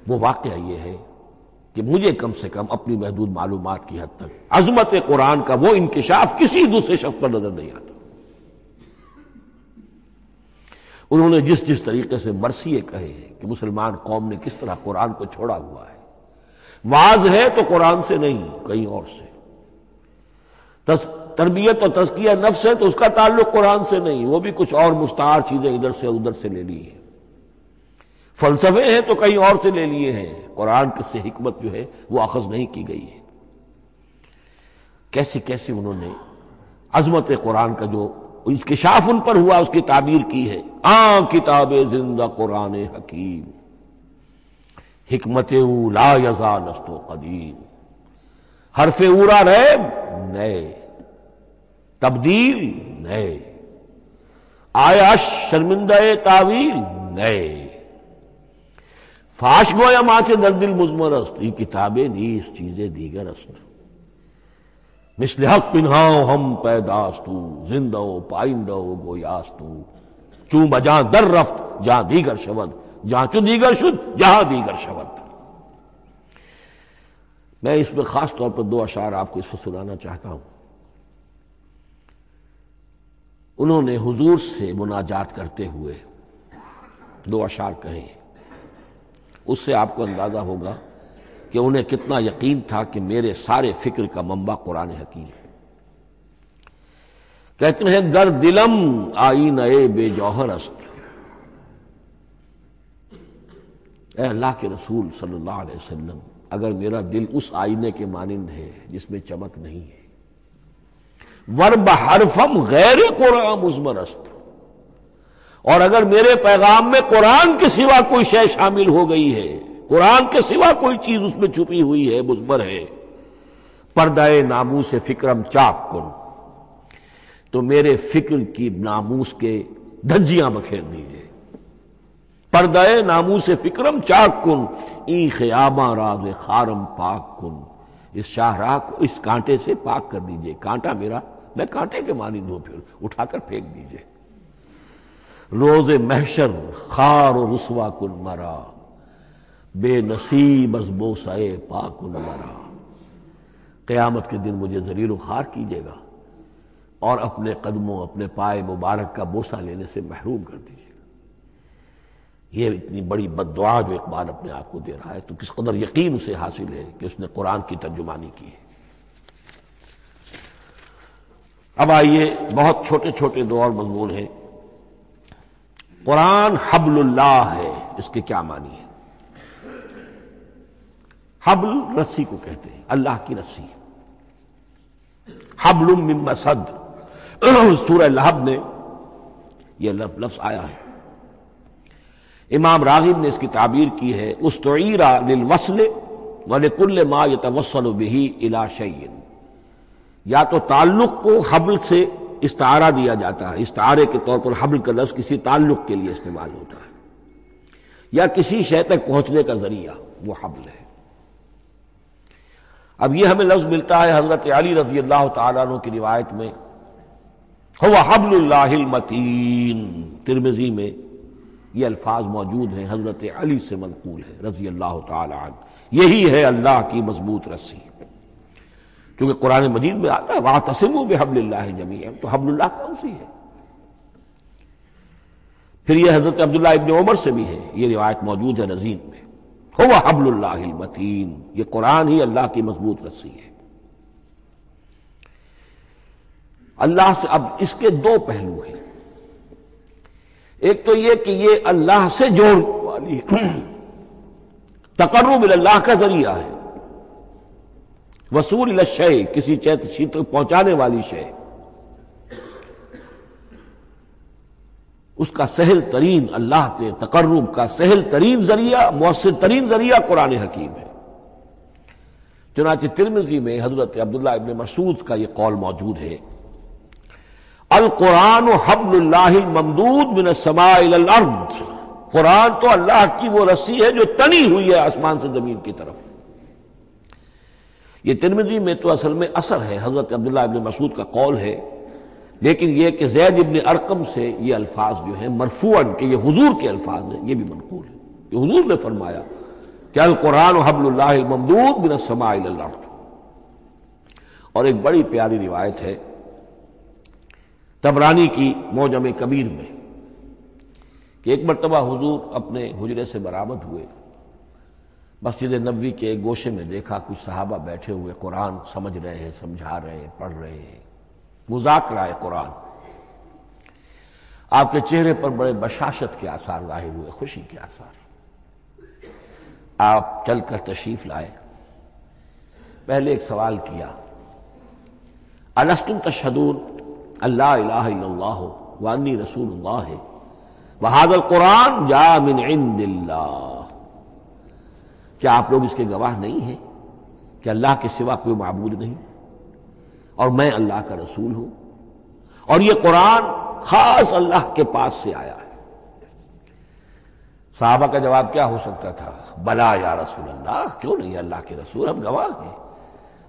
وہ واقعہ یہ ہے کہ مجھے کم سے کم اپنی محدود معلومات کی حد تک عظمت قرآن کا وہ انکشاف کسی دوسرے شخص پر نظر نہیں آتا. انہوں نے جس جس طریقے سے مرثیے کہے کہ مسلمان قوم نے کس طرح قرآن کو چھوڑا ہوا ہے، واز ہے تو قرآن سے نہیں کہیں اور سے، تربیت اور تزکیہ نفس ہے تو اس کا تعلق قرآن سے نہیں، وہ بھی کچھ اور مستعار چیزیں ادھر سے ادھر سے لے لی ہیں، فلسفے ہیں تو کہیں اور سے لے لیے ہیں، قرآن سے حکمت جو ہے وہ اخذ نہیں کی گئی ہے. کیسے کیسے انہوں نے عظمت قرآن کا جو انکشاف ان پر ہوا، اس کی تعبیر کی ہے کتاب زندہ قرآن حکیم، حکمت او لا یزال است و قدیم، حرف اورا ریب نئے، تبدیل نئے، آیا شرمندہ تعویل نئے، فاش گویا ماں سے در دل مضمر است، یہ کتابیں نیز چیزیں دیگر است، مثل حق پنہاؤ ہم پیداستو، زندہ و پائندہ و گویاستو، چون بجاں در رفت جہاں دیگر شود، جہاں چو دیگر شد جہاں دیگر شود۔ میں اس میں خاص طور پر دو اشعار آپ کو اس وقت سنانا چاہتا ہوں۔ انہوں نے حضور سے مناجات کرتے ہوئے دو اشعار کہیں، اس سے آپ کو اندازہ ہوگا کہ انہیں کتنا یقین تھا کہ میرے سارے فکر کا منبع قرآن حکیم ہے۔ کہتے ہیں گر دلم آئینہ بے جوہر است، اے اللہ کے رسول صلی اللہ علیہ وسلم، اگر میرا دل اس آئینے کے مانند ہے جس میں چمک نہیں ہے، ورب حرفم غیر قرآن مضمر است، اور اگر میرے پیغام میں قرآن کے سوا کوئی شے شامل ہو گئی ہے، قرآن کے سوا کوئی چیز اس میں چھپی ہوئی ہے، مضمر ہے، پردہ ناموس فکرم چاک کن، تو میرے فکر کی ناموس کے دھجیاں بکھیر دیجئے، پردہ ناموس فکرم چاک کن، این خیامہ راز خارم پاک کن، اس شاہراہ کو اس کانٹے سے پاک کر دیجئے، کانٹا میرا، میں کانٹے کے مانند ہوں، پھر اٹھا کر پھینک دیجئے، روز محشر خار و رسوا کن مرا، بے نصیب از بوسہ پاک کن مرا، قیامت کے دن مجھے ذلیل و خوار کیجیے گا اور اپنے قدموں، اپنے پائے مبارک کا بوسہ لینے سے محروم کر دیجیے گا۔ یہ اتنی بڑی بد دعا جو اقبال اپنے آپ کو دے رہا ہے، تو کس قدر یقین اسے حاصل ہے کہ اس نے قرآن کی ترجمانی کی ہے۔ اب آئیے، بہت چھوٹے چھوٹے دو اور مضمون ہیں۔ قرآن حبل اللہ ہے، اس کے کیا معنی ہے؟ حبل رسی کو کہتے ہیں، اللہ کی رسی، حبل من مسد، سورہ لہب میں یہ لفظ آیا ہے۔ امام راغب نے اس کی تعبیر کی ہے، استعیر للوصل ولکل ما یتوصل به الی شیء، یا تو تعلق کو حبل سے استعارہ دیا جاتا ہے، استعارے کے طور پر حبل کا لفظ کسی تعلق کے لیے استعمال ہوتا ہے، یا کسی شے تک پہنچنے کا ذریعہ، وہ حبل ہے۔ اب یہ ہمیں لفظ ملتا ہے حضرت علی رضی اللہ تعالیٰ عنہ کی روایت میں، هو حبل اللہ المتین، ترمذی میں یہ الفاظ موجود ہیں، حضرت علی سے منقول ہے رضی اللہ تعالی عنہ، یہی ہے اللہ کی مضبوط رسی، کیونکہ قرآن مجید میں آتا ہے وَاعْتَصِمُوا بِحَبْلِ اللَّهِ جَمِيعًا، تو حبل اللہ کون سی ہے؟ پھر یہ حضرت عبداللہ ابن عمر سے بھی ہے، یہ روایت موجود ہے رزین میں، هو حبل اللہ المتین، یہ قرآن ہی اللہ کی مضبوط رسی ہے۔ اللہ سے اب اس کے دو پہلو ہیں، ایک تو یہ کہ یہ اللہ سے جوڑ والی تقرب اللہ کا ذریعہ ہے، وصول الشیء، کسی چیز تک پہنچانے والی شے، اس کا سہل ترین، اللہ کے تقرب کا سہل ترین ذریعہ، مؤثر ترین ذریعہ قرآن حکیم ہے۔ چنانچہ ترمذی میں حضرت عبداللہ ابن مسعود کا یہ قول موجود ہے، القرآن حبل اللہ الممدود من السماء الی الارض، قرآن تو اللہ کی وہ رسی ہے جو تنی ہوئی ہے آسمان سے زمین کی طرف۔ یہ ترمذی میں تو اصل میں اثر ہے، حضرت عبداللہ ابن مسعود کا قول ہے، لیکن یہ کہ زید ابن ارقم سے یہ الفاظ جو ہیں مرفوعاً کہ یہ حضور کے الفاظ ہیں، یہ بھی منقول ہے، یہ حضور نے فرمایا کہ القرآن حبل اللہ الممدود من السماء الی الارض۔ اور ایک بڑی پیاری روایت ہے طبرانی کی معجم کبیر میں کہ ایک مرتبہ حضور اپنے حجرے سے برآمد ہوئے، مسجد نبوی کے ایک گوشے میں دیکھا کچھ صحابہ بیٹھے ہوئے قرآن سمجھ رہے ہیں، سمجھا رہے ہیں، پڑھ رہے ہیں، مذاکرہ قرآن۔ آپ کے چہرے پر بڑے بشاشت کے آثار ظاہر ہوئے، خوشی کے آثار۔ آپ چل کر تشریف لائے، پہلے ایک سوال کیا، الستم تشہدون اللہ الہ الا اللہ وانی رسول اللہ وہذا القرآن جاء من عند اللہ. کیا آپ لوگ اس کے گواہ نہیں ہیں کہ اللہ کے سوا کوئی معبود نہیں اور میں اللہ کا رسول ہوں اور یہ قرآن خاص اللہ کے پاس سے آیا ہے؟ صحابہ کا جواب کیا ہو سکتا تھا؟ بلا یا رسول اللہ، کیوں نہیں اللہ کے رسول، ہم گواہ ہیں،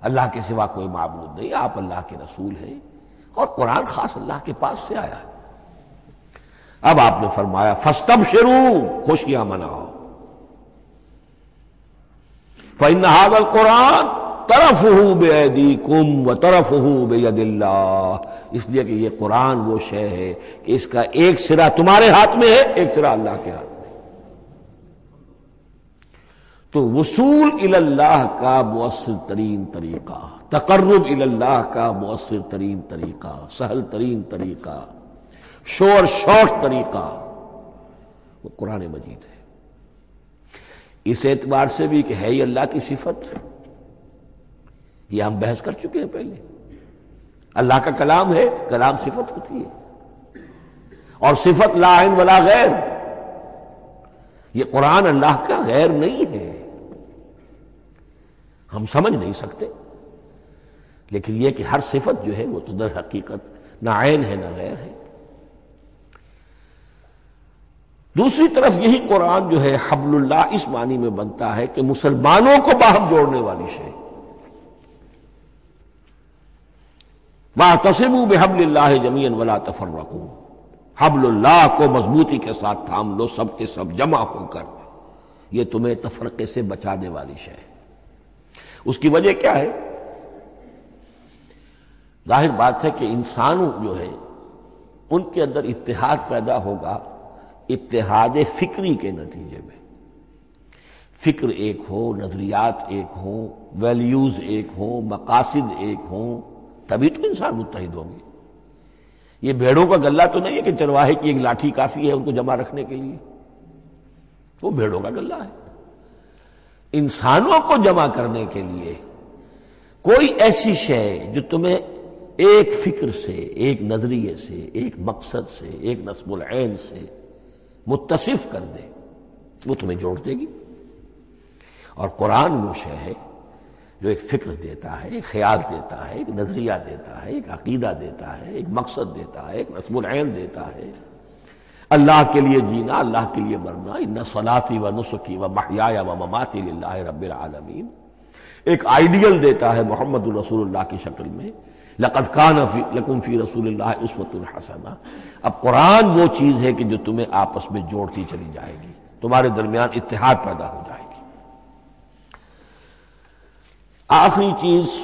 اللہ کے سوا کوئی معبود نہیں، آپ اللہ کے رسول ہیں اور قرآن خاص اللہ کے پاس سے آیا ہے. اب آپ نے فرمایا فاستبشروا، خوشیاں مناؤ. فإن هذا القرآن طرفه بأيديكم وطرفه بيد اللہ، اس لیے کہ یہ قرآن وہ شے ہے کہ اس کا ایک سرا تمہارے ہاتھ میں ہے، ایک سرا اللہ کے ہاتھ میں. تو وصول الی اللہ کا مؤثر ترین طریقہ، تقرب الی اللہ کا مؤثر ترین طریقہ، سہل ترین طریقہ، شور شارٹ طریقہ وہ قرآن مجید ہے. اس اعتبار سے بھی کہ ہے ہی اللہ کی صفت، یہ ہم بحث کر چکے ہیں پہلے. اللہ کا کلام ہے، کلام صفت ہوتی ہے اور صفت لا عین ولا غیر. یہ قرآن اللہ کا غیر نہیں ہے، ہم سمجھ نہیں سکتے، لیکن یہ کہ ہر صفت جو ہے وہ تو در حقیقت نہ عین ہے نہ غیر ہے. دوسری طرف یہی قرآن جو ہے حبل اللہ اس معنی میں بنتا ہے کہ مسلمانوں کو باہم جوڑنے والی شے. واعتصموا بحبل اللہ جميعا ولا تفرقوا، حبل اللہ کو مضبوطی کے ساتھ تھام لو سب کے سب جمع ہو کر، یہ تمہیں تفرقے سے بچانے والی شے ہے. اس کی وجہ کیا ہے؟ ظاہر بات ہے کہ انسانوں جو ہے ان کے اندر اتحاد پیدا ہوگا اتحاد فکری کے نتیجے میں. فکر ایک ہو، نظریات ایک ہوں، ویلیوز ایک ہوں، مقاصد ایک ہوں، تبھی تو انسان متحد ہوں گے. یہ بھیڑوں کا گلہ تو نہیں ہے کہ چرواہے کی ایک لاٹھی کافی ہے ان کو جمع رکھنے کے لیے، وہ بھیڑوں کا گلہ ہے. انسانوں کو جمع کرنے کے لیے کوئی ایسی شے جو تمہیں ایک فکر سے، ایک نظریے سے، ایک مقصد سے، ایک نصب العین سے متصف کر دے، وہ تمہیں جوڑ دے گی. اور قرآن وہ شے ہے جو ایک فکر دیتا ہے، ایک خیال دیتا ہے، ایک نظریہ دیتا ہے، ایک عقیدہ دیتا ہے، ایک مقصد دیتا ہے، ایک نصب العین دیتا ہے. اللہ کے لیے جینا، اللہ کے لیے مرنا، ان صلاتی و نسکی و محیایا و مماتی للہ رب العالمین. ایک آئیڈیل دیتا ہے محمد الرسول اللہ کی شکل میں، لقد کان لکم فی رسول اللہ اسوۃ حسنہ. اب قرآن وہ چیز ہے کہ جو تمہیں آپس میں جوڑتی چلی جائے گی، تمہارے درمیان اتحاد پیدا ہو جائے گی. آخری چیز،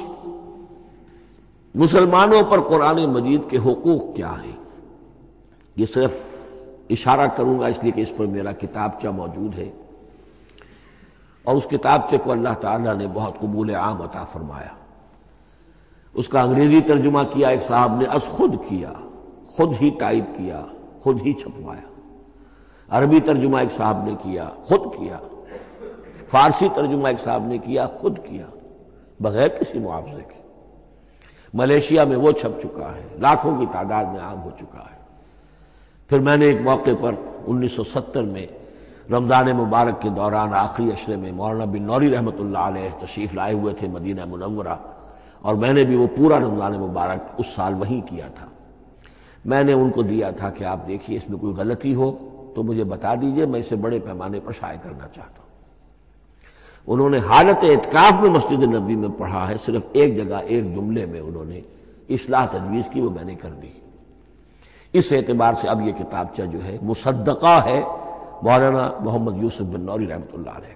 مسلمانوں پر قرآن مجید کے حقوق کیا ہیں. یہ صرف اشارہ کروں گا اس لیے کہ اس پر میرا کتابچہ موجود ہے اور اس کتابچے کو اللہ تعالیٰ نے بہت قبول عام عطا فرمایا. اس کا انگریزی ترجمہ کیا ایک صاحب نے، از خود کیا، خود ہی ٹائپ کیا، خود ہی چھپوایا. عربی ترجمہ ایک صاحب نے کیا، خود کیا. فارسی ترجمہ ایک صاحب نے کیا، خود کیا، بغیر کسی معاوضے کے. ملیشیا میں وہ چھپ چکا ہے، لاکھوں کی تعداد میں عام ہو چکا ہے. پھر میں نے ایک موقع پر 1970 میں رمضان مبارک کے دوران آخری عشرے میں مولانا بن نوری رحمۃ اللہ علیہ تشریف لائے ہوئے تھے مدینہ منورہ، اور میں نے بھی وہ پورا رمضان مبارک اس سال وہیں کیا تھا. میں نے ان کو دیا تھا کہ آپ دیکھیے اس میں کوئی غلطی ہو تو مجھے بتا دیجئے، میں اسے بڑے پیمانے پر شائع کرنا چاہتا ہوں. انہوں نے حالت اعتکاف میں مسجد نبوی میں پڑھا ہے، صرف ایک جگہ ایک جملے میں انہوں نے اصلاح تجویز کی، وہ میں نے کر دی. اس اعتبار سے اب یہ کتابچہ جو ہے مصدقہ ہے مولانا محمد یوسف بن نوری رحمۃ اللہ علیہ.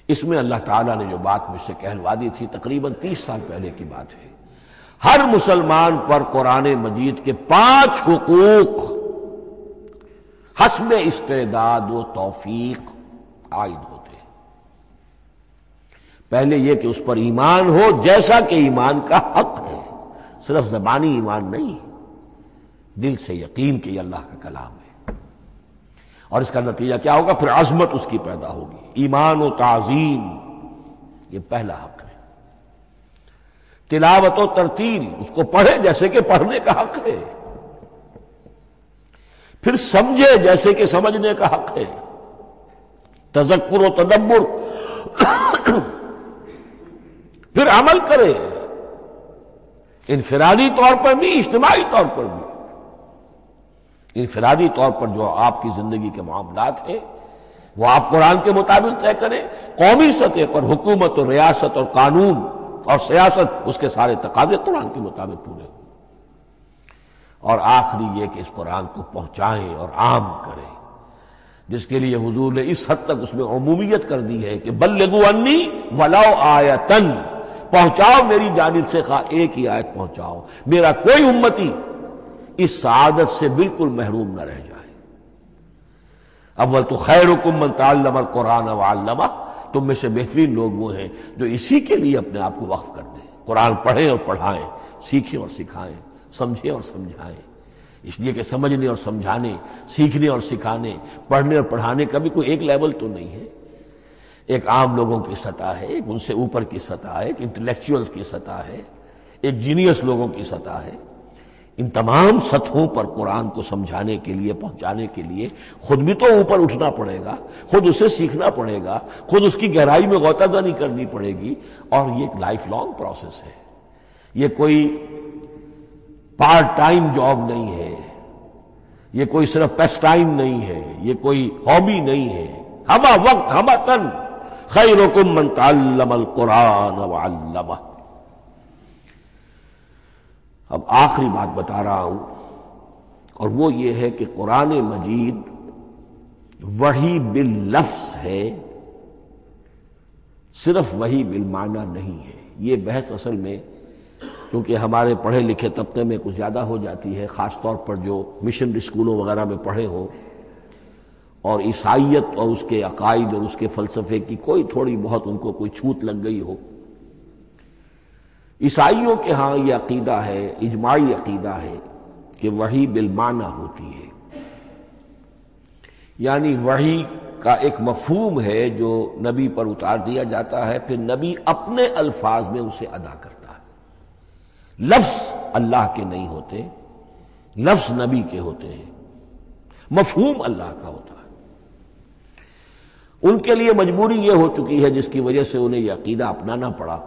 اس میں اللہ تعالیٰ نے جو بات مجھ سے کہلوا دی تھی تقریباً 30 سال پہلے کی بات ہے. ہر مسلمان پر قرآن مجید کے 5 حقوق حسب استعداد و توفیق عائد ہوتے ہیں. پہلے یہ کہ اس پر ایمان ہو جیسا کہ ایمان کا حق ہے، صرف زبانی ایمان نہیں، دل سے یقین کہ یہ اللہ کا کلام ہے. اور اس کا نتیجہ کیا ہوگا؟ پھر عظمت اس کی پیدا ہوگی، ایمان و تعظیم، یہ پہلا حق ہے. تلاوت و ترتیل، اس کو پڑھے جیسے کہ پڑھنے کا حق ہے، پھر سمجھے جیسے کہ سمجھنے کا حق ہے، تذکر و تدبر، پھر عمل کرے، انفرادی طور پر بھی اجتماعی طور پر بھی۔ انفرادی طور پر جو آپ کی زندگی کے معاملات ہیں وہ آپ قرآن کے مطابق طے کریں، قومی سطح پر حکومت اور ریاست اور قانون اور سیاست، اس کے سارے تقاضے قرآن کے مطابق پورے ہوں، اور آخری یہ کہ اس قرآن کو پہنچائیں اور عام کریں، جس کے لیے حضور نے اس حد تک اس میں عمومیت کر دی ہے کہ بلغوا انی ولو آیۃ، پہنچاؤ میری جانب سے خواہ ایک ہی آیت پہنچاؤ، میرا کوئی امتی اس سعادت سے بالکل محروم نہ رہ جائے۔ اول تو خیرکم من تعلم القرآن وعلمہ، تم میں سے بہترین لوگ وہ ہیں جو اسی کے لیے اپنے آپ کو وقف کر دیں، قرآن پڑھیں اور پڑھائیں، سیکھیں اور سکھائیں، سمجھیں اور سمجھائیں۔ اس لیے کہ سمجھنے اور سمجھانے، سیکھنے اور سکھانے، پڑھنے اور پڑھانے کا بھی کوئی ایک لیول تو نہیں ہے، ایک عام لوگوں کی سطح ہے، ایک ان سے اوپر کی سطح ہے، ایک انٹلیکچوئلز کی سطح ہے، ایک جینیس لوگوں کی سطح ہے۔ ان تمام سطحوں پر قرآن کو سمجھانے کے لیے، پہنچانے کے لیے خود بھی تو اوپر اٹھنا پڑے گا، خود اسے سیکھنا پڑے گا، خود اس کی گہرائی میں غوطہ زنی کرنی پڑے گی، اور یہ ایک لائف لانگ پروسیس ہے، یہ کوئی پارٹ ٹائم جاب نہیں ہے، یہ کوئی صرف پیس ٹائم نہیں ہے، یہ کوئی ہابی نہیں ہے، ہمہ وقت ہمہ تن، خیرکم من تعلم القرآن وعلمہ۔ اب آخری بات بتا رہا ہوں، اور وہ یہ ہے کہ قرآن مجید وحی باللفظ ہے، صرف وحی بالمعنی نہیں ہے۔ یہ بحث اصل میں کیونکہ ہمارے پڑھے لکھے طبقے میں کچھ زیادہ ہو جاتی ہے، خاص طور پر جو مشنری اسکولوں وغیرہ میں پڑھے ہوں اور عیسائیت اور اس کے عقائد اور اس کے فلسفے کی کوئی تھوڑی بہت ان کو کوئی چھوت لگ گئی ہو۔ عیسائیوں کے ہاں یہ عقیدہ ہے، اجماعی عقیدہ ہے کہ وحی بالمعنی ہوتی ہے، یعنی وحی کا ایک مفہوم ہے جو نبی پر اتار دیا جاتا ہے، پھر نبی اپنے الفاظ میں اسے ادا کرتا ہے۔ لفظ اللہ کے نہیں ہوتے، لفظ نبی کے ہوتے ہیں، مفہوم اللہ کا ہوتا ہے۔ ان کے لیے مجبوری یہ ہو چکی ہے جس کی وجہ سے انہیں یہ عقیدہ اپنانا پڑا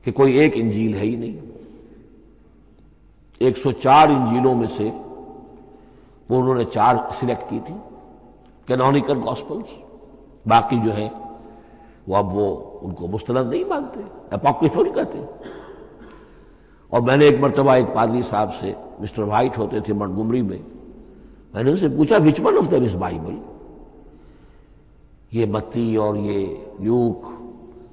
کہ کوئی ایک انجیل ہے ہی نہیں، 104 انجیلوں میں سے وہ انہوں نے 4 سلیکٹ کی تھی کینونیکل گاسپلز، باقی جو ہیں وہ اب وہ ان کو مستند نہیں مانتے، اپوکریفل کہتے ہیں۔ اور میں نے ایک مرتبہ ایک پادری صاحب سے، مسٹر وائٹ ہوتے تھے منٹگومری میں نے ان سے پوچھا which one of them is Bible, یہ متی اور یہ لیوک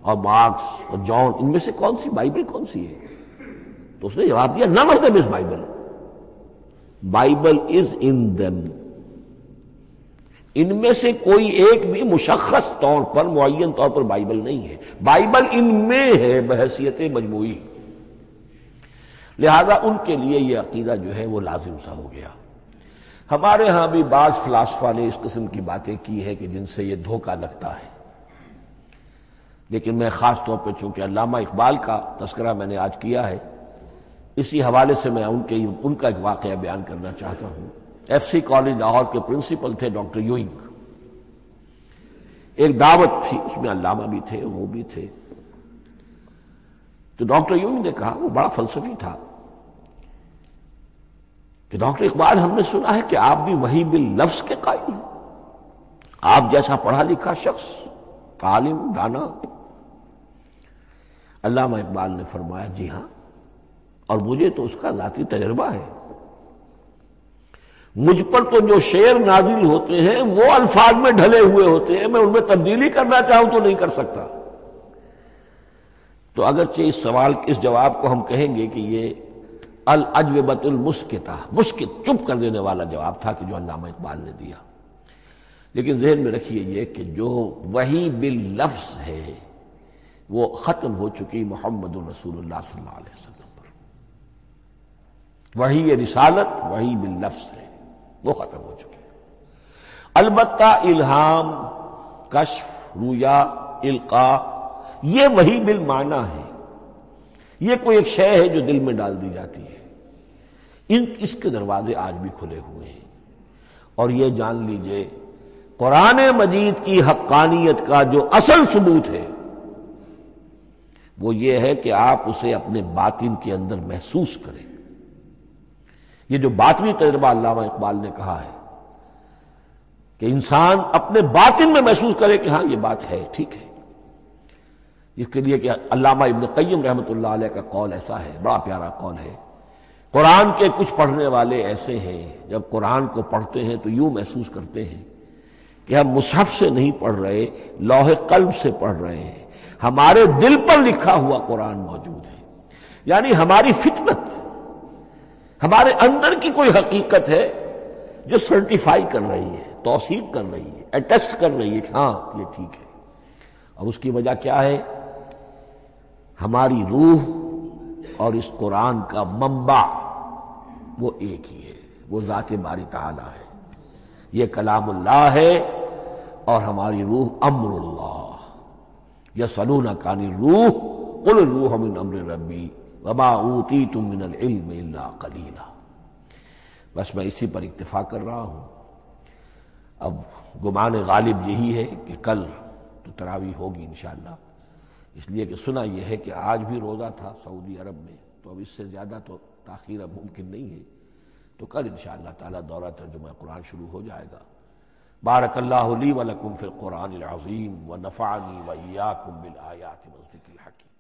اور مارکس اور جان، ان میں سے کون سی بائبل کون سی ہے؟ تو اس نے جواب دیا none of them is Bible. Bible is in them. ان میں سے کوئی ایک بھی مشخص طور پر، معین طور پر بائبل نہیں ہے، بائبل ان میں ہے بحیثیت مجموعی۔ لہذا ان کے لیے یہ عقیدہ جو ہے وہ لازم سا ہو گیا۔ ہمارے ہاں بھی بعض فلاسفہ نے اس قسم کی باتیں کی ہے کہ جن سے یہ دھوکہ لگتا ہے، لیکن میں خاص طور پہ چونکہ علامہ اقبال کا تذکرہ میں نے آج کیا ہے، اسی حوالے سے میں ان کا ایک واقعہ بیان کرنا چاہتا ہوں۔ ایف سی کالج لاہور کے پرنسپل تھے ڈاکٹر یوئنگ۔ ایک دعوت تھی، اس میں علامہ بھی تھے، وہ بھی تھے۔ تو ڈاکٹر یوئنگ نے کہا، وہ بڑا فلسفی تھا، کہ ڈاکٹر اقبال ہم نے سنا ہے کہ آپ بھی وحی باللفظ کے قائل ہیں، آپ جیسا پڑھا لکھا شخص، عالم دانا۔ علامہ اقبال نے فرمایا جی ہاں، اور مجھے تو اس کا ذاتی تجربہ ہے، مجھ پر تو جو شعر نازل ہوتے ہیں وہ الفاظ میں ڈھلے ہوئے ہوتے ہیں، میں ان میں تبدیلی کرنا چاہوں تو نہیں کر سکتا۔ تو اگرچہ اس سوال اس جواب کو ہم کہیں گے کہ یہ الاجوبۃ المسکتہ، مسکت چپ کر دینے والا جواب تھا کہ جو علامہ اقبال نے دیا، لیکن ذہن میں رکھیے یہ کہ جو وحی باللفظ ہے وہ ختم ہو چکی محمد رسول اللہ صلی اللہ علیہ وسلم پر۔ وحی رسالت وحی باللفظ ہے، وہ ختم ہو چکی ہے۔ البتہ الہام، کشف، رویا، القاء، یہ وحی بالمعنی ہے، یہ کوئی ایک شے ہے جو دل میں ڈال دی جاتی ہے. اس کے دروازے آج بھی کھلے ہوئے ہیں. اور یہ جان لیجئے قرآن مجید کی حقانیت کا جو اصل ثبوت ہے وہ یہ ہے کہ آپ اسے اپنے باطن کے اندر محسوس کریں. یہ جو باطنی تجربہ علامہ اقبال نے کہا ہے کہ انسان اپنے باطن میں محسوس کرے کہ ہاں یہ بات ہے، ٹھیک ہے. اس کے لیے کہ علامہ ابن قیم رحمۃ اللہ علیہ کا قول ایسا ہے، بڑا پیارا قول ہے. قرآن کے کچھ پڑھنے والے ایسے ہیں جب قرآن کو پڑھتے ہیں تو یوں محسوس کرتے ہیں کہ ہم مصحف سے نہیں پڑھ رہے، لوح قلب سے پڑھ رہے ہیں. ہمارے دل پر لکھا ہوا قرآن موجود ہے. یعنی ہماری فطرت، ہمارے اندر کی کوئی حقیقت ہے جو سرٹیفائی کر رہی ہے، توثیق کر رہی ہے، اٹیسٹ کر رہی ہے کہ ہاں یہ ٹھیک ہے. اور اس کی وجہ کیا ہے؟ ہماری روح اور اس قرآن کا منبع وہ ایک ہی ہے، وہ ذات باری تعالی ہے. یہ کلام اللہ ہے اور ہماری روح امر اللہ. یسألونک عن الروح قل الروح من امر ربی وما اوتیتم من العلم الا قلیلا. بس میں اسی پر اکتفا کر رہا ہوں. اب گمان غالب یہی ہے کہ کل تو تراویح ہوگی انشاءاللہ، اس لیے کہ سنا یہ ہے کہ آج بھی روزہ تھا سعودی عرب میں، تو اب اس سے زیادہ تو تاخیر اب ممکن نہیں ہے. تو کل انشاءاللہ تعالی دورہ ترجمہ قرآن شروع ہو جائے گا. بارک اللہ لی ولکم فی القرآن العظیم ونفعنی وإیاکم بالآیات والذکر الحکیم.